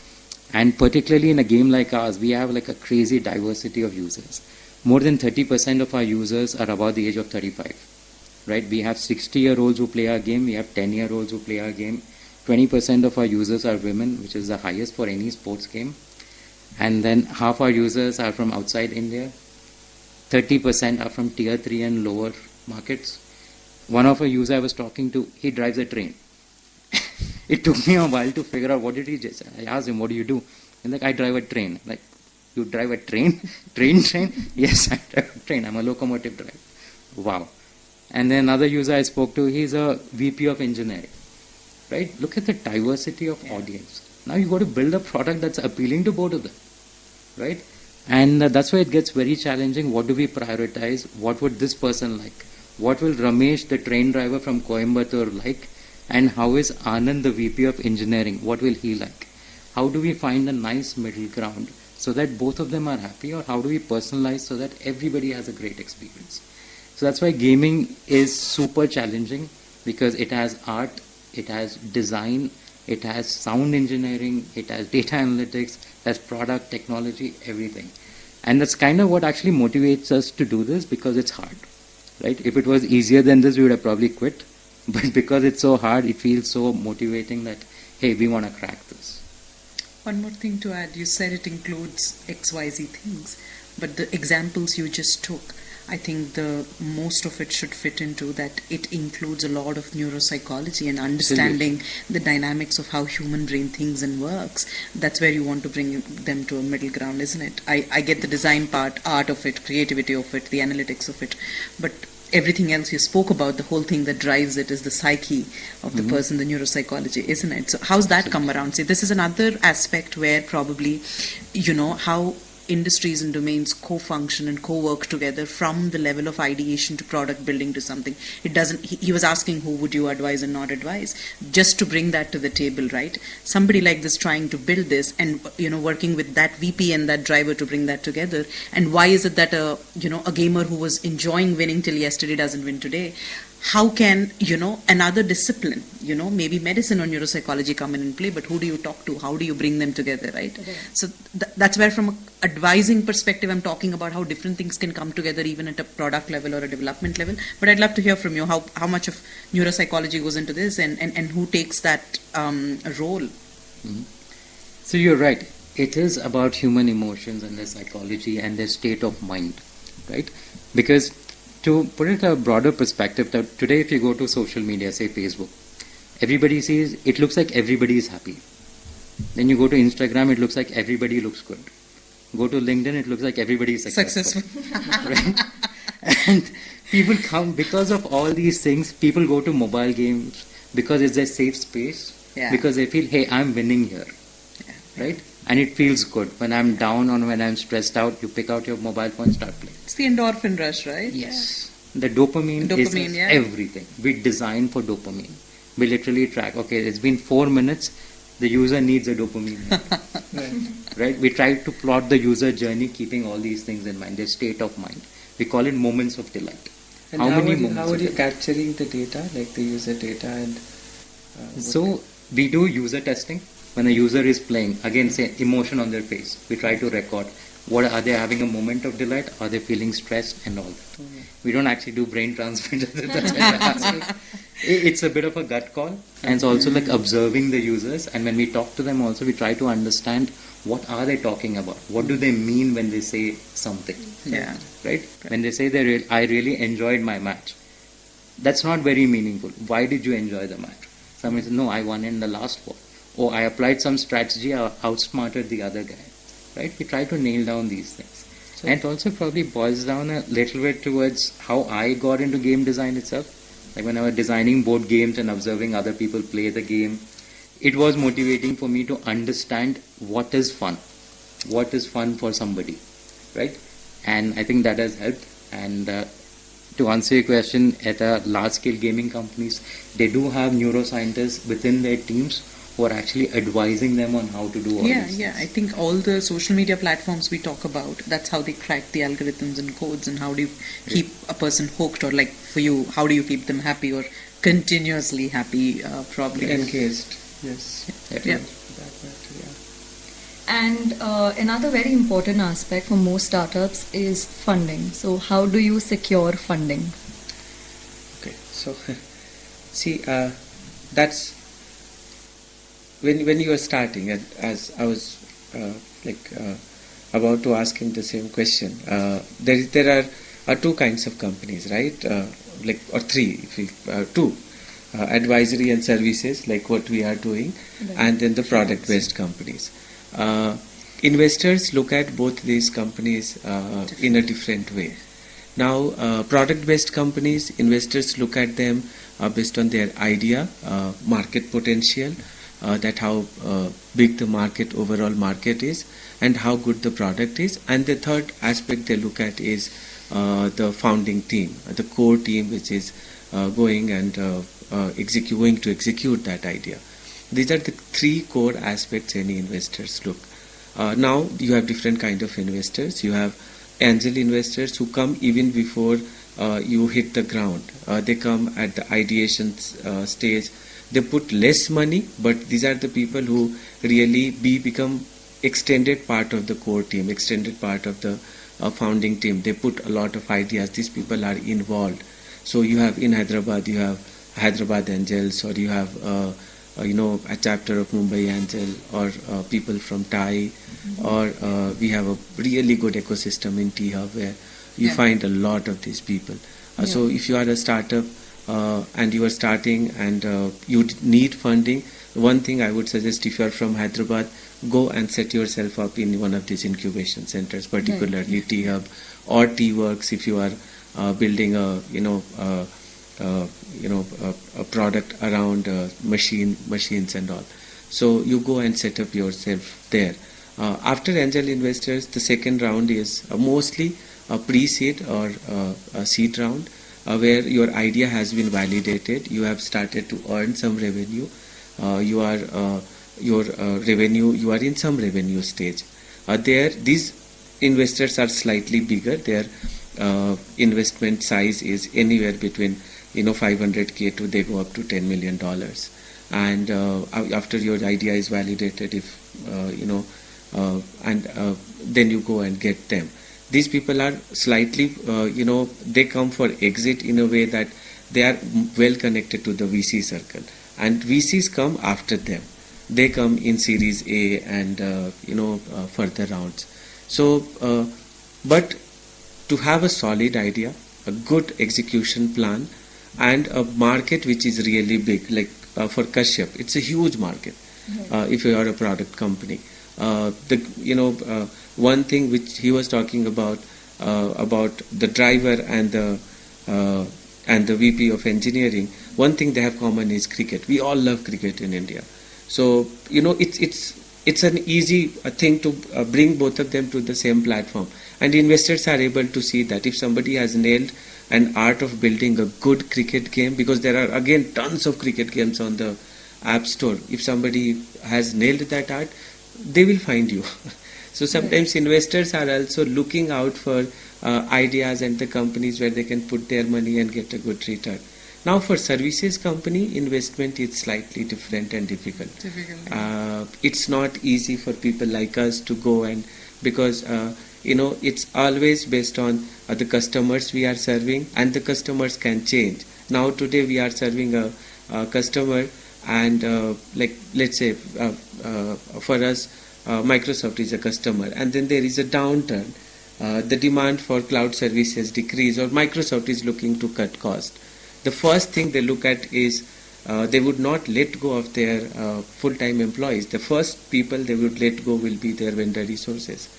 And particularly in a game like ours, we have like a crazy diversity of users. More than 30% of our users are above the age of 35. Right? We have 60-year-olds who play our game. We have 10-year-olds who play our game. 20% of our users are women, which is the highest for any sports game. And then half our users are from outside India. 30% are from tier 3 and lower markets. One of a user I was talking to, he drives a train. It took me a while to figure out what did he just. I asked him, what do you do? And like, I drive a train. Like, you drive a train? Train? Yes, I drive a train. I'm a locomotive driver. Wow. And then another user I spoke to, he's a VP of engineering. Right? Look at the diversity of audience. Now you got to build a product that's appealing to both of them, right? And that's why it gets very challenging. What do we prioritize? What would this person like? What will Ramesh, the train driver from Coimbatore, like? And how is Anand, the VP of engineering? What will he like? How do we find a nice middle ground so that both of them are happy? Or how do we personalize so that everybody has a great experience? So that's why gaming is super challenging, because it has art, it has design, it has sound engineering, it has data analytics, it has product, technology, everything. And that's kind of what actually motivates us to do this, because it's hard, right? If it was easier than this, we would have probably quit. But because it's so hard, it feels so motivating that, hey, we want to crack this. One more thing to add. You said it includes XYZ things, but the examples you just took, I think the most of it should fit into that. It includes a lot of neuropsychology and understanding the dynamics of how human brain thinks and works. That's where you want to bring them to a middle ground, isn't it? I get the design part, art of it, creativity of it, the analytics of it, but everything else you spoke about, the whole thing that drives it is the psyche of the person, the neuropsychology, isn't it? So how's that come around? See, this is another aspect where probably, how industries and domains co-function and co-work together from the level of ideation to product building to something. It doesn't, he was asking who would you advise and not advise, just to bring that to the table, right? Somebody like this trying to build this and, working with that VP and that driver to bring that together. And why is it that a gamer who was enjoying winning till yesterday doesn't win today? How can, another discipline, maybe medicine or neuropsychology come in and play, but who do you talk to? How do you bring them together, right? So that's where from an advising perspective, I'm talking about how different things can come together even at a product level or a development level. But I'd love to hear from you how much of neuropsychology goes into this and who takes that role. Mm-hmm. So you're right. It is about human emotions and their psychology and their state of mind, right? Because to put it in a broader perspective, that today if you go to social media, say Facebook, everybody sees, it looks like everybody is happy. Then you go to Instagram, it looks like everybody looks good. Go to LinkedIn, it looks like everybody is successful. Right? And people come, because of all these things, people go to mobile games because it's their safe space. Yeah. Because they feel, hey, I'm winning here. Yeah. Right? And it feels good. When I'm down or when I'm stressed out, you pick out your mobile phone, start playing. It's the endorphin rush, right? Yes. The dopamine is yeah. everything. We design for dopamine. We literally track, okay, it's been 4 minutes, the user needs a dopamine. Right? We try to plot the user journey, keeping all these things in mind, their state of mind. We call it moments of delight. And how are you capturing the data, like the user data? And so we do user testing. When a user is playing, again, say emotion on their face, we try to record. What are they having a moment of delight? Are they feeling stressed and all that? We don't actually do brain transfer. It's a bit of a gut call, and it's also like observing the users. And when we talk to them, also we try to understand what are they talking about. What do they mean when they say something? Yeah. Right. When they say I really enjoyed my match. That's not very meaningful. Why did you enjoy the match? Somebody says, no, I won in the last ball. Or I applied some strategy, I outsmarted the other guy. Right? We try to nail down these things. So, and it also probably boils down a little bit towards how I got into game design itself. Like when I was designing board games and observing other people play the game, it was motivating for me to understand what is fun. What is fun for somebody. Right? And I think that has helped. And to answer your question, at large-scale gaming companies, they do have neuroscientists within their teams who are actually advising them on how to do all this. Yeah. I think all the social media platforms we talk about, that's how they crack the algorithms and codes, and how do you keep a person hooked, or like for you, how do you keep them happy or continuously happy, probably. Engaged, yes. Yeah. And another very important aspect for most startups is funding. So how do you secure funding? Okay, so see, that's when you are starting, and as I was about to ask him the same question, there are two kinds of companies, right? Or three, two. Advisory and services, like what we are doing, and then the product-based companies. Investors look at both these companies in a different way. Now, product-based companies, investors look at them based on their idea, market potential, that how big the market, overall market is, and how good the product is. And the third aspect they look at is the founding team, the core team, which is going and going to execute that idea. These are the three core aspects any investors look. Now you have different kind of investors. You have angel investors who come even before you hit the ground. They come at the ideation stage. They put less money, but these are the people who really become extended part of the core team, extended part of the founding team. They put a lot of ideas. These people are involved. So you have in Hyderabad, you have Hyderabad Angels, or you have a chapter of Mumbai Angel, or people from TIE, or we have a really good ecosystem in T-Hub where you find a lot of these people. So if you are a startup and you are starting and you need funding, one thing I would suggest, if you are from Hyderabad, go and set yourself up in one of these incubation centers, particularly T-Hub or T-Works if you are building a product around machines and all. So you go and set up yourself there. After angel investors, the second round is mostly a pre-seed or a seed round, where your idea has been validated. You have started to earn some revenue. You are in some revenue stage. These investors are slightly bigger. Their investment size is anywhere between 500K to they go up to $10 million. And after your idea is validated, then you go and get them. These people are slightly, they come for exit in a way that they are well connected to the VC circle, and VCs come after them. They come in Series A and further rounds. So, but to have a solid idea, a good execution plan, and a market which is really big, like for Kashyap, it's a huge market. If you are a product company, one thing which he was talking about the driver and the VP of engineering, one thing they have common is cricket. We all love cricket in India. So it's an easy thing to bring both of them to the same platform, and investors are able to see that if somebody has nailed an art of building a good cricket game, because there are again tons of cricket games on the App Store. If somebody has nailed that art, they will find you. So sometimes investors are also looking out for ideas and the companies where they can put their money and get a good return. Now for services company, investment is slightly different and difficult. It's not easy for people like us to go, and because it's always based on the customers we are serving, and the customers can change. Now today we are serving a customer, and let's say for us Microsoft is a customer, and then there is a downturn. The demand for cloud services decrease, or Microsoft is looking to cut cost. The first thing they look at is they would not let go of their full-time employees. The first people they would let go will be their vendor resources.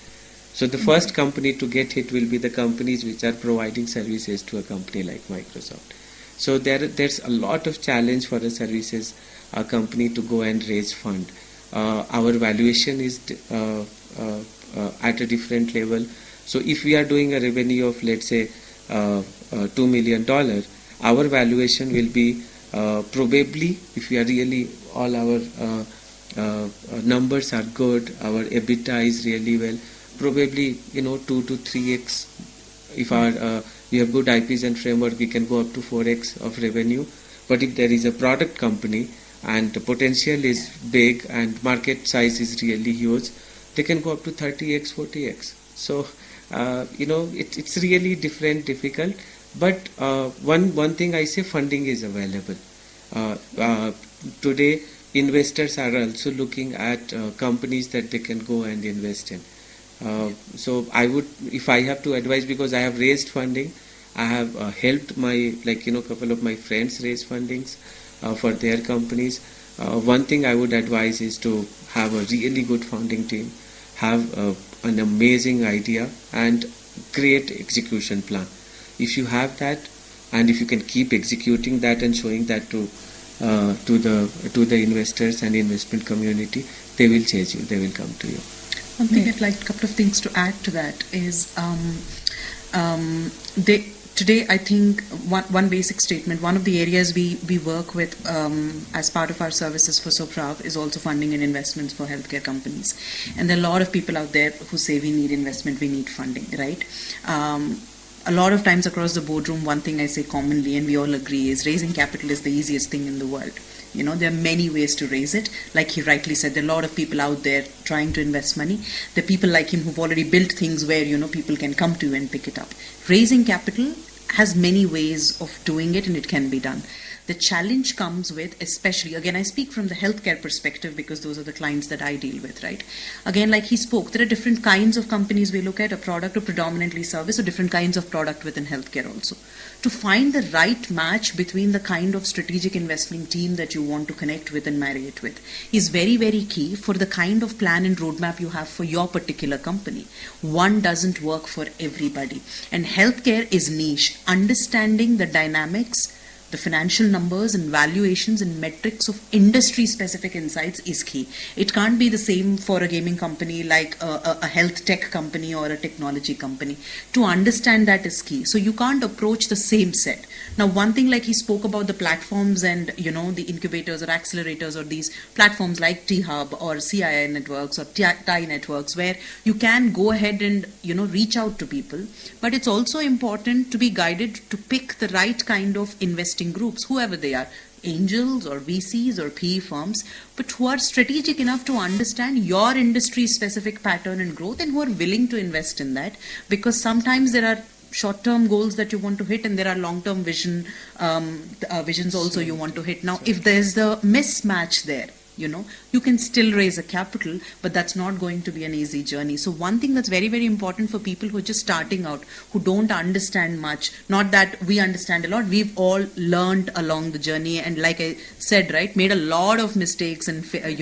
So the first company to get hit will be the companies which are providing services to a company like Microsoft. So there's a lot of challenge for a services company to go and raise fund. Our valuation is at a different level. So if we are doing a revenue of, let's say, $2 million, our valuation will be probably, if we are really, all our numbers are good, our EBITDA is really well, probably 2 to 3x. If we have good IPs and framework, we can go up to 4x of revenue. But if there is a product company and the potential is big and market size is really huge, they can go up to 30x, 40x. So it's really difficult. But one thing I say, funding is available. Today, investors are also looking at companies that they can go and invest in. So I would, if I have to advise, because I have raised funding, I have helped my couple of my friends raise fundings for their companies. One thing I would advise is to have a really good founding team, have an amazing idea, and create execution plan. If you have that, and if you can keep executing that and showing that to the investors and investment community, they will chase you. They will come to you. One thing I'd like, a couple of things to add to that is today I think one basic statement, one of the areas we work with as part of our services for Soprav is also funding and investments for healthcare companies. And there are a lot of people out there who say we need investment, we need funding, right? A lot of times across the boardroom, one thing I say commonly, and we all agree, is raising capital is the easiest thing in the world. There are many ways to raise it. Like he rightly said, there are a lot of people out there trying to invest money. There are people like him who've already built things where, people can come to you and pick it up. Raising capital has many ways of doing it, and it can be done. The challenge comes with, especially, again, I speak from the healthcare perspective because those are the clients that I deal with, right? Again, like he spoke, there are different kinds of companies we look at, a product or predominantly service, or different kinds of product within healthcare also. To find the right match between the kind of strategic investing team that you want to connect with and marry it with is very, very key for the kind of plan and roadmap you have for your particular company. One doesn't work for everybody. And healthcare is niche. Understanding the dynamics, the financial numbers and valuations and metrics of industry specific insights is key. It can't be the same for a gaming company like a health tech company or a technology company. To understand that is key. So you can't approach the same set. Now, one thing, like he spoke about the platforms and, the incubators or accelerators or these platforms like T-Hub or CII networks or TI networks, where you can go ahead and, reach out to people. But it's also important to be guided to pick the right kind of investing groups, whoever they are, angels or VCs or PE firms, but who are strategic enough to understand your industry specific pattern and growth and who are willing to invest in that, because sometimes there are short-term goals that you want to hit and there are long-term visions also you want to hit. Now, if there's the mismatch there, you can still raise a capital, but that's not going to be an easy journey. So one thing that's very, very important for people who are just starting out, who don't understand much, not that we understand a lot, we've all learned along the journey, and like I said, right, made a lot of mistakes and failed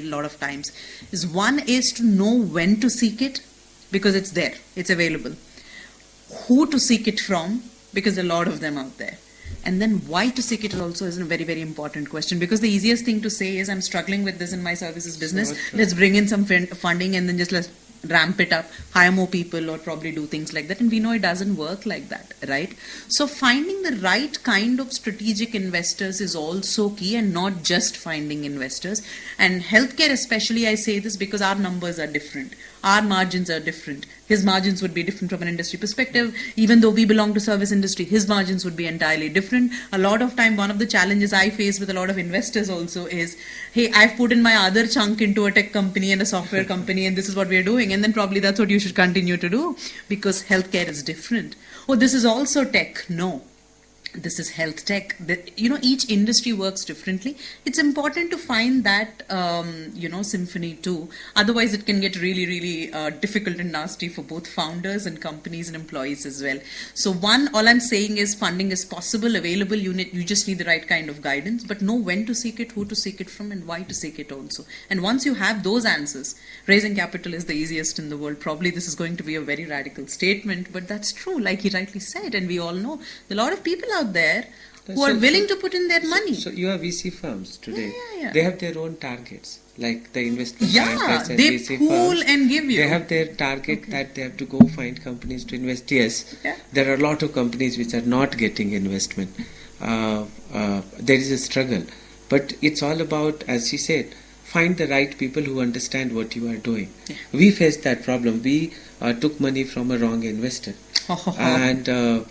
a lot of times, is one is to know when to seek it, because it's there, it's available. Who to seek it from, because there are a lot of them out there. And then why to seek it also is a very, very important question, because the easiest thing to say is, I'm struggling with this in my services business. Let's bring in some funding and then just let's ramp it up, hire more people, or probably do things like that. And we know it doesn't work like that, right? So finding the right kind of strategic investors is also key, and not just finding investors. And healthcare especially, I say this because our numbers are different. Our margins are different. His margins would be different from an industry perspective. Even though we belong to service industry, his margins would be entirely different. A lot of time, one of the challenges I face with a lot of investors also is, hey, I've put in my other chunk into a tech company and a software company, and this is what we're doing. And then probably that's what you should continue to do, because healthcare is different. Oh, this is also tech. No. This is health tech. Each industry works differently. It's important to find that, symphony too. Otherwise, it can get really, really difficult and nasty for both founders and companies and employees as well. So all I'm saying is funding is possible, available. You just need the right kind of guidance, but know when to seek it, who to seek it from, and why to seek it also. And once you have those answers, raising capital is the easiest in the world. Probably this is going to be a very radical statement, but that's true, like he rightly said, and we all know. A lot of people out there who are willing to put in their money. So you have VC firms today. Yeah. They have their own targets, like the investment bankers and they VC pool firms. and give you. They have their target that they have to go find companies to invest. Yes, there are a lot of companies which are not getting investment. There is a struggle, but it's all about, as she said, find the right people who understand what you are doing. We faced that problem. We took money from a wrong investor. And an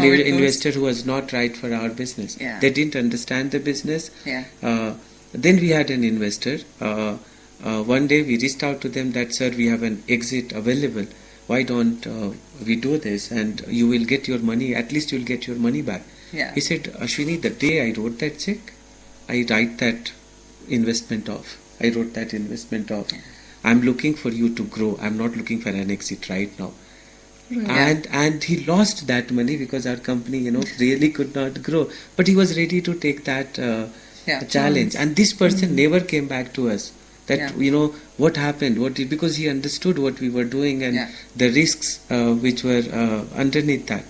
investor who was not right for our business. They didn't understand the business. Then we had an investor. One day we reached out to them that, sir, we have an exit available. Why don't we do this, and you will get your money, at least you'll get your money back. He said, Ashwini, the day I wrote that check, I write that investment off. I'm looking for you to grow. I'm not looking for an exit right now. And he lost that money because our company, really could not grow. But he was ready to take that challenge. And this person never came back to us. That what happened? Because he understood what we were doing and the risks which were underneath that.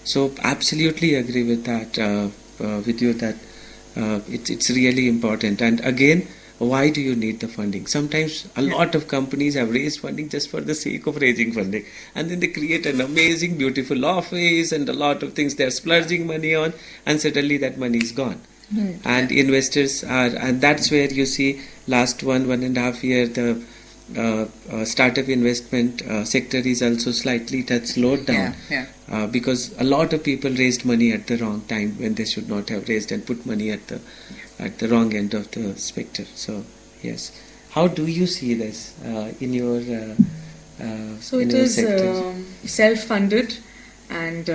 So absolutely agree with that. With you that it's really important. And again, why do you need the funding? Sometimes a lot of companies have raised funding just for the sake of raising funding, and then they create an amazing, beautiful office and a lot of things they're splurging money on, and suddenly that money is gone. And investors are, and that's where you see last 1.5 years the startup investment sector is also slightly slowed down because a lot of people raised money at the wrong time when they should not have raised, and put money at the wrong end of the spectrum. So yes, how do you see this in your so it is self-funded, and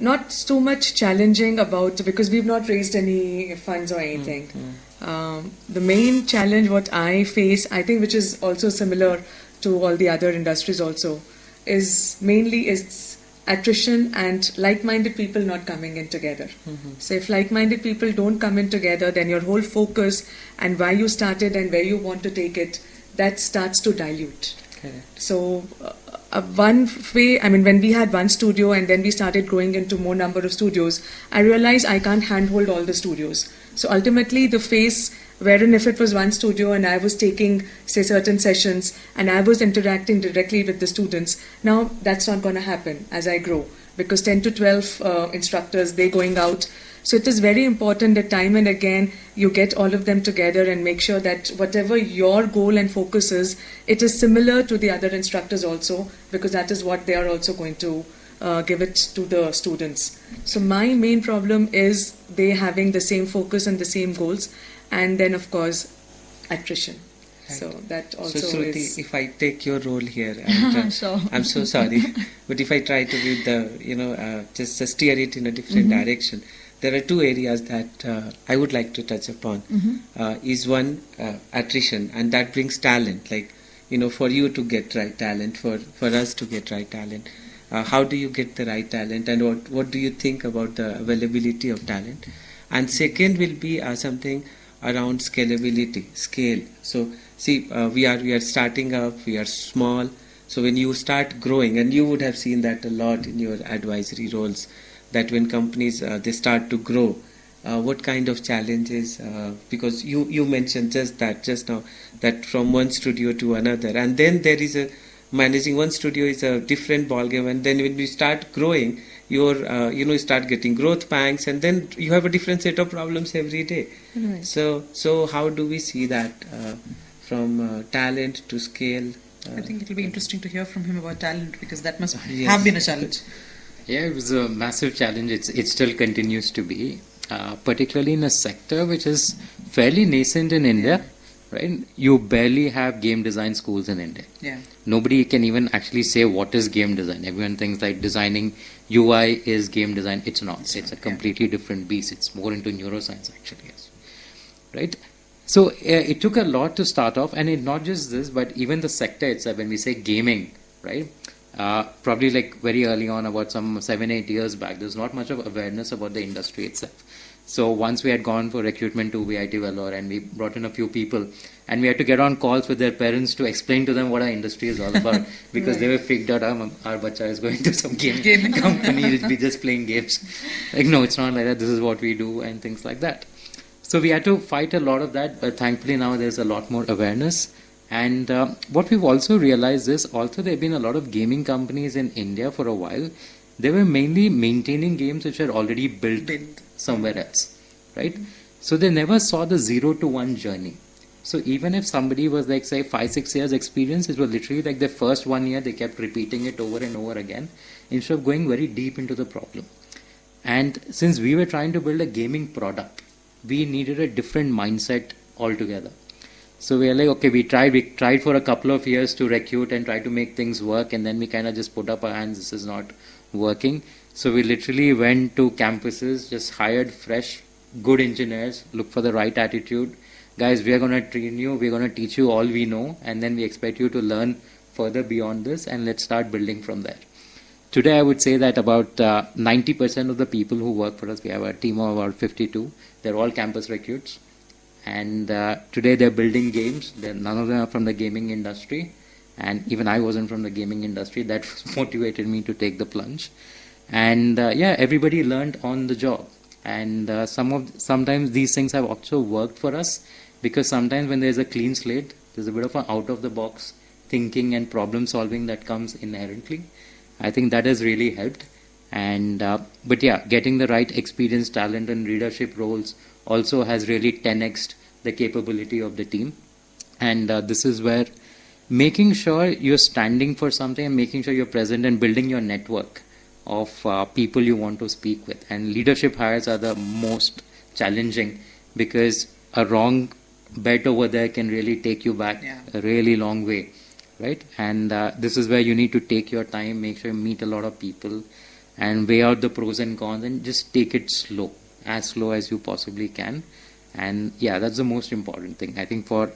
not too much challenging about, because we've not raised any funds or anything. The main challenge what I face, I think, which is also similar to all the other industries also, is mainly is attrition and like-minded people not coming in together. So if like-minded people don't come in together, then your whole focus and why you started and where you want to take it, that starts to dilute. Correct. So one way, I mean, when we had one studio and then we started growing into more number of studios, I realized I can't handhold all the studios. So ultimately the phase wherein if it was one studio and I was taking, say, certain sessions and I was interacting directly with the students, now that's not going to happen as I grow, because 10 to 12 instructors, they're going out. So it is very important that time and again you get all of them together and make sure that whatever your goal and focus is, it is similar to the other instructors also, because that is what they are also going to give it to the students. So my main problem is they having the same focus and the same goals, and then of course attrition. Right. So that also So Shruti, is. if I take your role here, and, Sure. I'm so sorry, but if I try to give the, just steer it in a different direction, there are two areas that I would like to touch upon. Is one attrition, and that brings talent. Like, for you to get right talent, for us to get right talent. How do you get the right talent, and what do you think about the availability of talent? And second will be something around scalability, scale. So see, we are starting up, we are small. So when you start growing, and you would have seen that a lot in your advisory roles, that when companies they start to grow, what kind of challenges? Because you mentioned just now that from one studio to another, and then there is managing one studio is a different ballgame, and then when you start growing, you start getting growth pangs, and then you have a different set of problems every day. Right. So how do we see that from talent to scale? I think it'll be interesting to hear from him about talent, because that must Yes. have been a challenge. Yeah, it was a massive challenge. It still continues to be, particularly in a sector which is fairly nascent in India, right? You barely have game design schools in India. Yeah. Nobody can even actually say what is game design. Everyone thinks like designing UI is game design. It's not. It's a completely different beast. It's more into neuroscience actually, yes. Right? So it took a lot to start off, and it not just this, but even the sector itself. When we say gaming, right? Probably like very early on, about some 7-8 years back, there's not much of awareness about the industry itself. So once we had gone for recruitment to VIT Vellore, and we brought in a few people, and we had to get on calls with their parents to explain to them what our industry is all about, because they were freaked out. Our bacha is going to some gaming company, it'll be just playing games. Like, no, it's not like that. This is what we do, and things like that. So we had to fight a lot of that, but thankfully now there's a lot more awareness. And what we've also realized is, also there have been a lot of gaming companies in India for a while. They were mainly maintaining games which are already built somewhere else, right? So they never saw the 0 to 1 journey. So even if somebody was like, say, 5-6 years experience, it was literally like the first 1 year they kept repeating it over and over again, instead of going very deep into the problem. And since we were trying to build a gaming product, we needed a different mindset altogether. So we were like, okay, we tried for a couple of years to recruit and try to make things work, and then we kind of just put up our hands, this is not working. So we literally went to campuses, just hired fresh, good engineers, look for the right attitude. Guys, we are going to train you, we're going to teach you all we know, and then we expect you to learn further beyond this, and let's start building from there. Today I would say that about 90% of the people who work for us, we have a team of about 52, they're all campus recruits. And today they're building games. None of them are from the gaming industry, and even I wasn't from the gaming industry. That motivated me to take the plunge. And everybody learned on the job. And sometimes these things have also worked for us, because sometimes when there's a clean slate, there's a bit of an out of the box thinking and problem solving that comes inherently. I think that has really helped. And getting the right experience, talent, and leadership roles also has really 10x'd the capability of the team. And this is where making sure you're standing for something and making sure you're present and building your network of people you want to speak with. And leadership hires are the most challenging, because a wrong bet over there can really take you back a really long way, right? And this is where you need to take your time, make sure you meet a lot of people, and weigh out the pros and cons and just take it slow, as slow as you possibly can. And yeah, that's the most important thing. I think for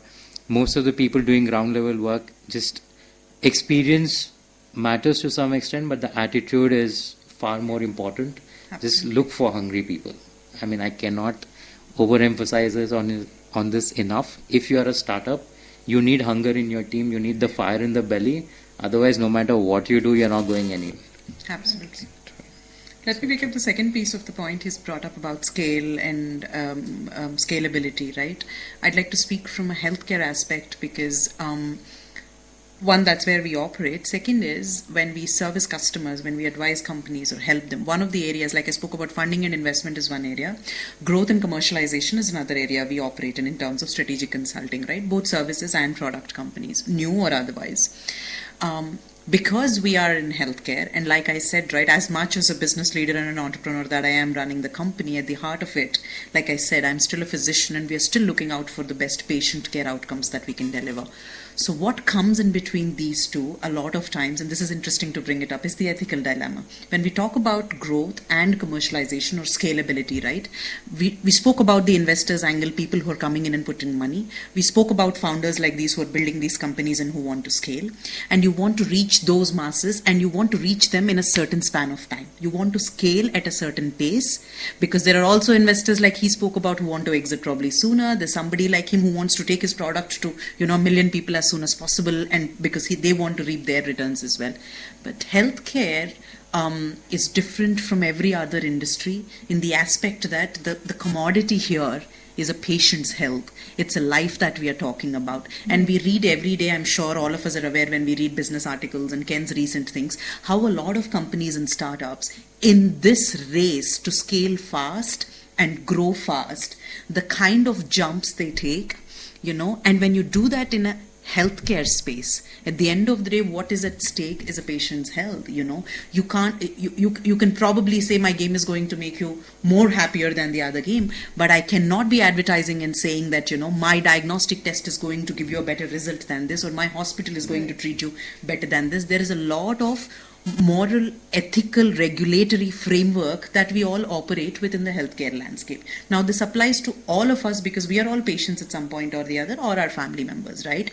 most of the people doing ground level work, just experience matters to some extent, but the attitude is far more important. Just look for hungry people. I mean, I cannot overemphasize this on this enough. If you are a startup, you need hunger in your team, you need the fire in the belly. Otherwise, no matter what you do, you're not going anywhere. Absolutely. Let me pick up the second piece of the point he's brought up about scale and scalability, right? I'd like to speak from a healthcare aspect because one, that's where we operate. Second is when we service customers, when we advise companies or help them. One of the areas, like I spoke about, funding and investment is one area. Growth and commercialization is another area we operate in terms of strategic consulting, right? Both services and product companies, new or otherwise. Because we are in healthcare, and like I said, right, as much as a business leader and an entrepreneur that I am running the company, at the heart of it, like I said, I'm still a physician and we are still looking out for the best patient care outcomes that we can deliver. So what comes in between these two a lot of times, and this is interesting to bring it up, is the ethical dilemma. When we talk about growth and commercialization or scalability, right, we spoke about the investors angle, people who are coming in and putting money. We spoke about founders like these who are building these companies and who want to scale. And you want to reach those masses and you want to reach them in a certain span of time. You want to scale at a certain pace because there are also investors like he spoke about who want to exit probably sooner. There's somebody like him who wants to take his product to, a million people as soon as possible, and because they want to reap their returns as well. But healthcare is different from every other industry in the aspect that the commodity here is a patient's health. It's a life that we are talking about. And we read every day, I'm sure all of us are aware when we read business articles and Ken's recent things, how a lot of companies and startups in this race to scale fast and grow fast, the kind of jumps they take, and when you do that in a healthcare space, at the end of the day, what is at stake is a patient's health. You can probably say my game is going to make you more happier than the other game, but I cannot be advertising and saying that my diagnostic test is going to give you a better result than this, or my hospital is going to treat you better than this. There is a lot of moral, ethical, regulatory framework that we all operate within the healthcare landscape. Now, this applies to all of us because we are all patients at some point or the other, or our family members, right?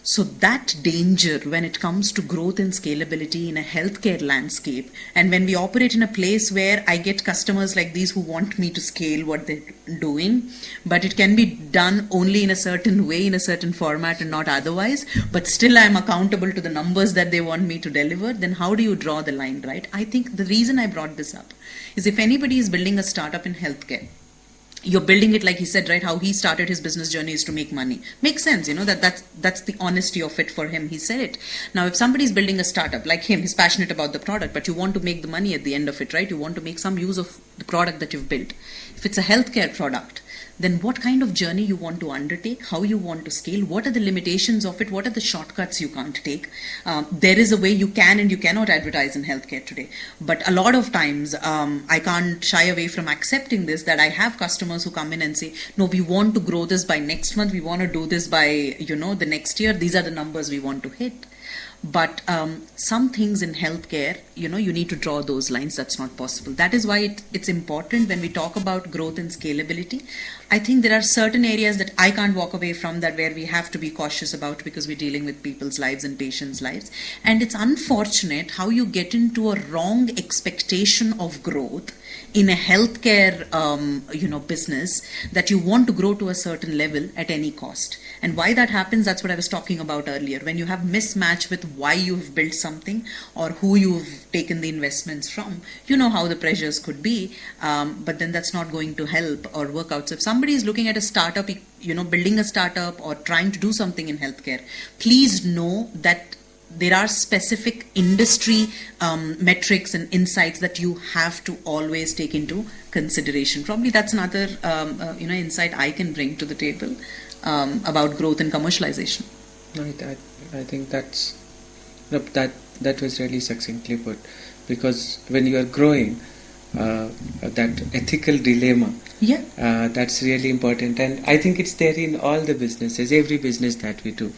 So that danger when it comes to growth and scalability in a healthcare landscape, and when we operate in a place where I get customers like these who want me to scale what they're doing, but it can be done only in a certain way, in a certain format and not otherwise, but still I'm accountable to the numbers that they want me to deliver, then how do you draw the line, right? I think the reason I brought this up is if anybody is building a startup in healthcare, you're building it like he said, right? How he started his business journey is to make money. Makes sense, that's the honesty of it for him. He said it. Now, if somebody's building a startup like him, he's passionate about the product, but you want to make the money at the end of it, right? You want to make some use of the product that you've built. If it's a healthcare product, then what kind of journey you want to undertake, how you want to scale, what are the limitations of it, what are the shortcuts you can't take. There is a way you can and you cannot advertise in healthcare today. But a lot of times, I can't shy away from accepting this, that I have customers who come in and say, no, we want to grow this by next month, we want to do this by, the next year, these are the numbers we want to hit. But some things in healthcare, you need to draw those lines. That's not possible. That is why it's important when we talk about growth and scalability. I think there are certain areas that I can't walk away from, that where we have to be cautious about because we're dealing with people's lives and patients' lives. And it's unfortunate how you get into a wrong expectation of growth in a healthcare, business, that you want to grow to a certain level at any cost. And why that happens, that's what I was talking about earlier. When you have mismatch with why you've built something or who you've taken the investments from, you know how the pressures could be, but then that's not going to help or work out. So if somebody is looking at a startup, building a startup or trying to do something in healthcare, please know that there are specific industry metrics and insights that you have to always take into consideration. Probably that's another insight I can bring to the table about growth and commercialization. I think that was really succinctly put, because when you are growing, that ethical dilemma, that's really important, and I think it's there in all the businesses, every business that we do.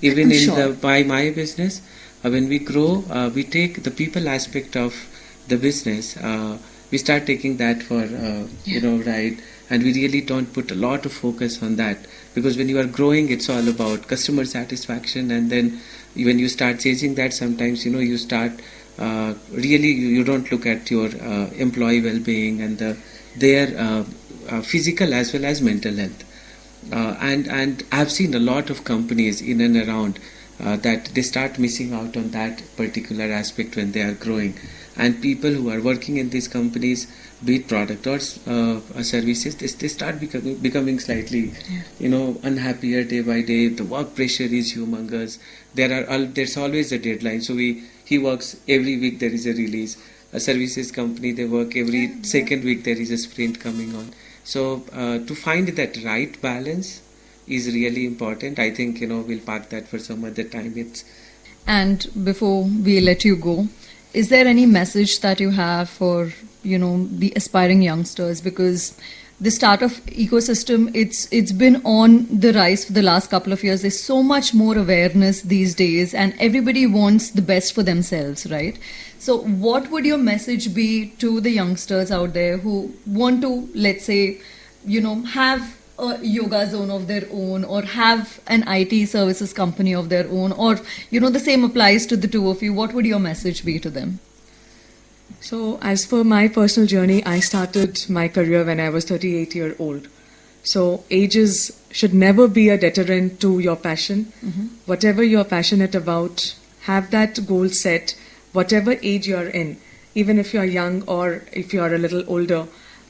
Even I'm in sure. my business, when we grow, we take the people aspect of the business, we start taking that for right, and we really don't put a lot of focus on that, because when you are growing, it's all about customer satisfaction, and then when you start chasing that, sometimes you start really you don't look at your employee well-being and their physical as well as mental health. And I've seen a lot of companies in and around that they start missing out on that particular aspect when they are growing. And people who are working in these companies, be it product or services, they start becoming slightly, unhappier day by day. The work pressure is humongous. There's always a deadline. So he works every week. There is a release. A services company, they work every second week. There is a sprint coming on. So to find that right balance is really important. I think we'll park that for some other time. And before we let you go, is there any message that you have for the aspiring youngsters? Because the startup ecosystem, it's been on the rise for the last couple of years. There's so much more awareness these days, and everybody wants the best for themselves, right? So what would your message be to the youngsters out there who want to, let's say, have a yoga zone of their own, or have an IT services company of their own, or the same applies to the two of you? What would your message be to them? So, as per my personal journey, I started my career when I was 38 years old. So, ages should never be a deterrent to your passion. Mm-hmm. Whatever you're passionate about, have that goal set, whatever age you're in. Even if you're young or if you're a little older,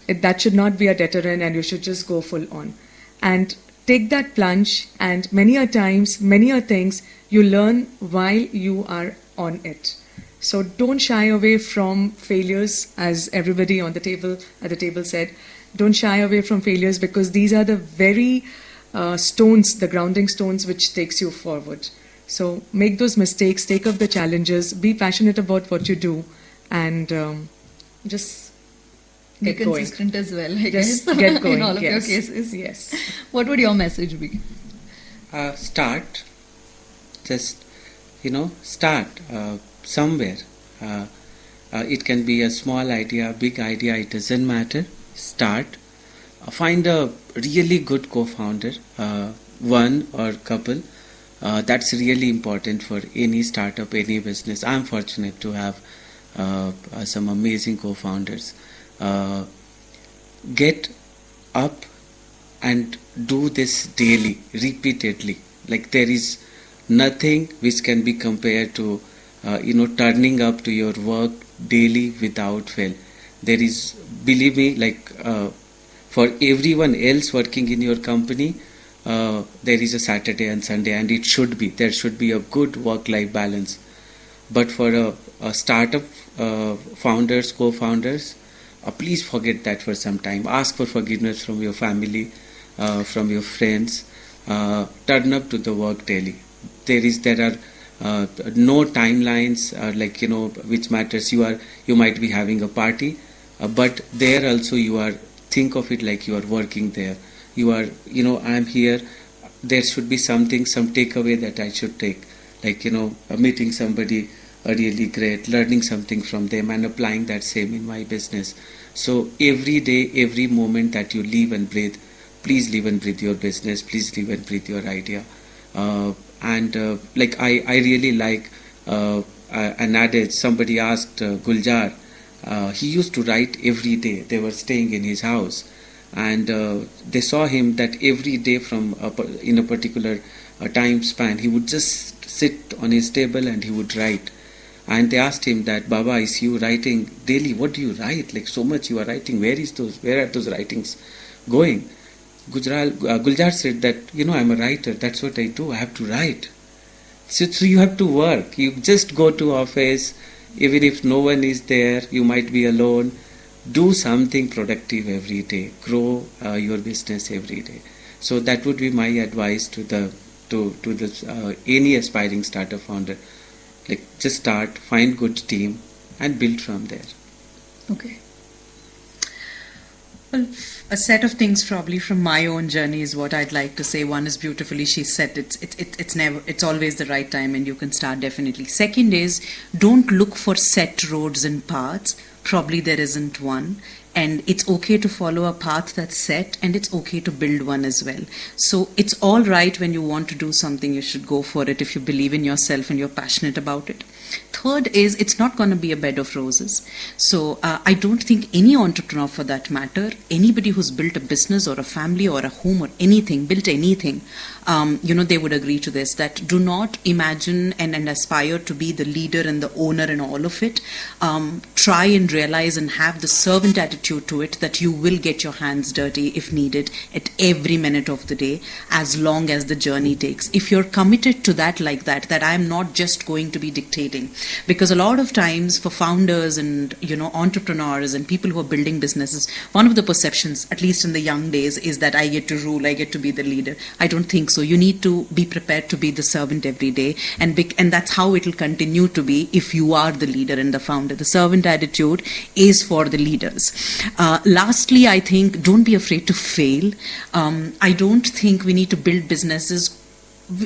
that should not be a deterrent, and you should just go full on. And take that plunge, and many a times, many a things you learn while you are on it. So don't shy away from failures, as everybody at the table said. Don't shy away from failures, because these are the very stones, the grounding stones which takes you forward. So make those mistakes, take up the challenges, be passionate about what you do, and just Be get going. consistent as well, I Just guess, get going. in all of your Yes. cases. Yes. What would your message be? Start. Just start somewhere. It can be a small idea, big idea, it doesn't matter. Start. Find a really good co-founder, one or couple. That's really important for any startup, any business. I'm fortunate to have some amazing co-founders. Get up and do this daily, repeatedly. Like, there is nothing which can be compared to turning up to your work daily without fail. There is, believe me, for everyone else working in your company, there is a Saturday and Sunday, and there should be a good work-life balance. But for a startup founders, co-founders, please forget that for some time. Ask for forgiveness from your family, from your friends. Turn up to the work daily. There are no timelines which matters. You might be having a party, but there also think of it like you are working there. I'm here. There should be some takeaway that I should take, meeting somebody really great, learning something from them, and applying that same in my business. So every day, every moment that you live and breathe, please live and breathe your business. Please live and breathe your idea. I really like an adage. Somebody asked Guljar. He used to write every day. They were staying in his house, and they saw him that every day in a particular time span, he would just sit on his table and he would write. And they asked him that, Baba, is you writing daily? What do you write? Like, so much you are writing. Where are those writings going? Guljar said that, I'm a writer. That's what I do. I have to write. So you have to work. You just go to office. Even if no one is there, you might be alone. Do something productive every day. Grow your business every day. So that would be my advice to any aspiring startup founder. Just start, find good team, and build from there. Okay. Well, a set of things probably from my own journey is what I'd like to say. One is beautifully she said it's always the right time and you can start definitely. Second is don't look for set roads and paths. Probably there isn't one. And it's okay to follow a path that's set, and it's okay to build one as well. So it's all right when you want to do something, you should go for it if you believe in yourself and you're passionate about it. Third is it's not going to be a bed of roses. So I don't think any entrepreneur for that matter, anybody who's built a business or a family or a home or anything, built anything, they would agree to this, that do not imagine and aspire to be the leader and the owner and all of it. Try and realize and have the servant attitude to it that you will get your hands dirty if needed at every minute of the day, as long as the journey takes. If you're committed to that like that I'm not just going to be dictating. Because a lot of times for founders and entrepreneurs and people who are building businesses, one of the perceptions, at least in the young days, is that I get to rule, I get to be the leader. I don't think so. You need to be prepared to be the servant every day, and that's how it will continue to be if you are the leader and the founder. The servant attitude is for the leaders. Lastly, I think don't be afraid to fail. I don't think we need to build businesses.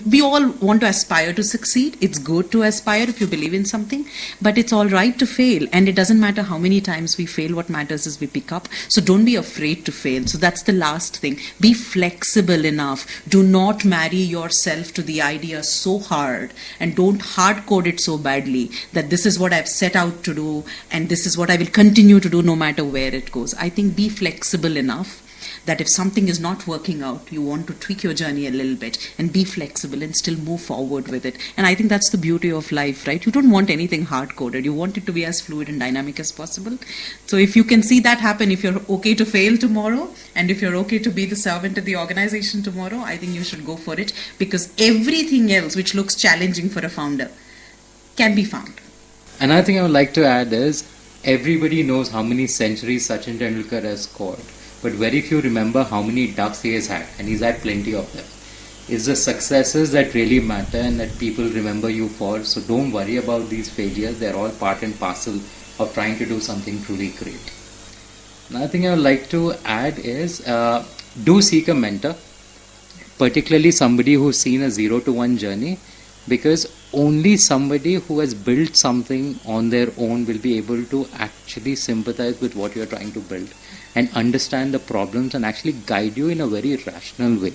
We all want to aspire to succeed. It's good to aspire if you believe in something, but it's all right to fail. And it doesn't matter how many times we fail. What matters is we pick up. So don't be afraid to fail. So that's the last thing. Be flexible enough. Do not marry yourself to the idea so hard, and don't hard code it so badly that this is what I've set out to do and this is what I will continue to do no matter where it goes. I think be flexible enough that if something is not working out, you want to tweak your journey a little bit and be flexible and still move forward with it. And I think that's the beauty of life, right? You don't want anything hard-coded. You want it to be as fluid and dynamic as possible. So if you can see that happen, if you're okay to fail tomorrow, and if you're okay to be the servant of the organization tomorrow, I think you should go for it, because everything else which looks challenging for a founder can be found. Another thing I would like to add is everybody knows how many centuries Sachin Tendulkar has scored, but very few remember how many ducks he has had, and he's had plenty of them. It's the successes that really matter and that people remember you for. So don't worry about these failures. They're all part and parcel of trying to do something truly great. Another thing I would like to add is do seek a mentor, particularly somebody who's seen a 0 to 1 journey, because only somebody who has built something on their own will be able to actually sympathize with what you're trying to build and understand the problems and actually guide you in a very rational way.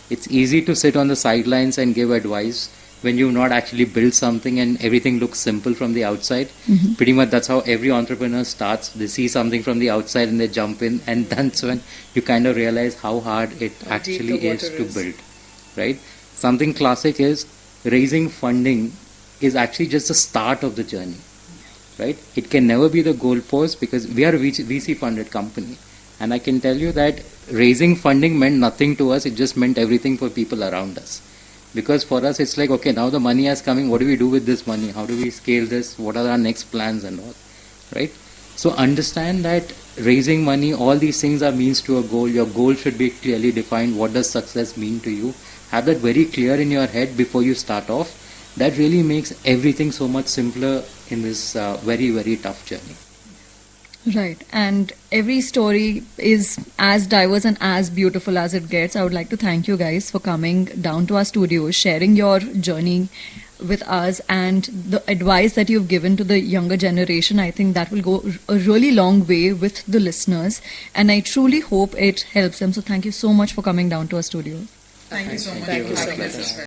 It's easy to sit on the sidelines and give advice when you've not actually built something and everything looks simple from the outside. Mm-hmm. Pretty much that's how every entrepreneur starts. They see something from the outside and they jump in, and that's when you kind of realize how hard it actually is to build, right? Something classic is raising funding is actually just the start of the journey, right? It can never be the goalpost, because we are a VC funded company. And I can tell you that raising funding meant nothing to us. It just meant everything for people around us. Because for us, it's like, okay, now the money is coming. What do we do with this money? How do we scale this? What are our next plans and all, right? So understand that raising money, all these things are means to a goal. Your goal should be clearly defined. What does success mean to you? Have that very clear in your head before you start off. That really makes everything so much simpler in this very, very tough journey. Right, and every story is as diverse and as beautiful as it gets. I would like to thank you guys for coming down to our studios, sharing your journey with us and the advice that you've given to the younger generation. I think that will go a really long way with the listeners, and I truly hope it helps them. So thank you so much for coming down to our studio. Thank you so much. Thank you.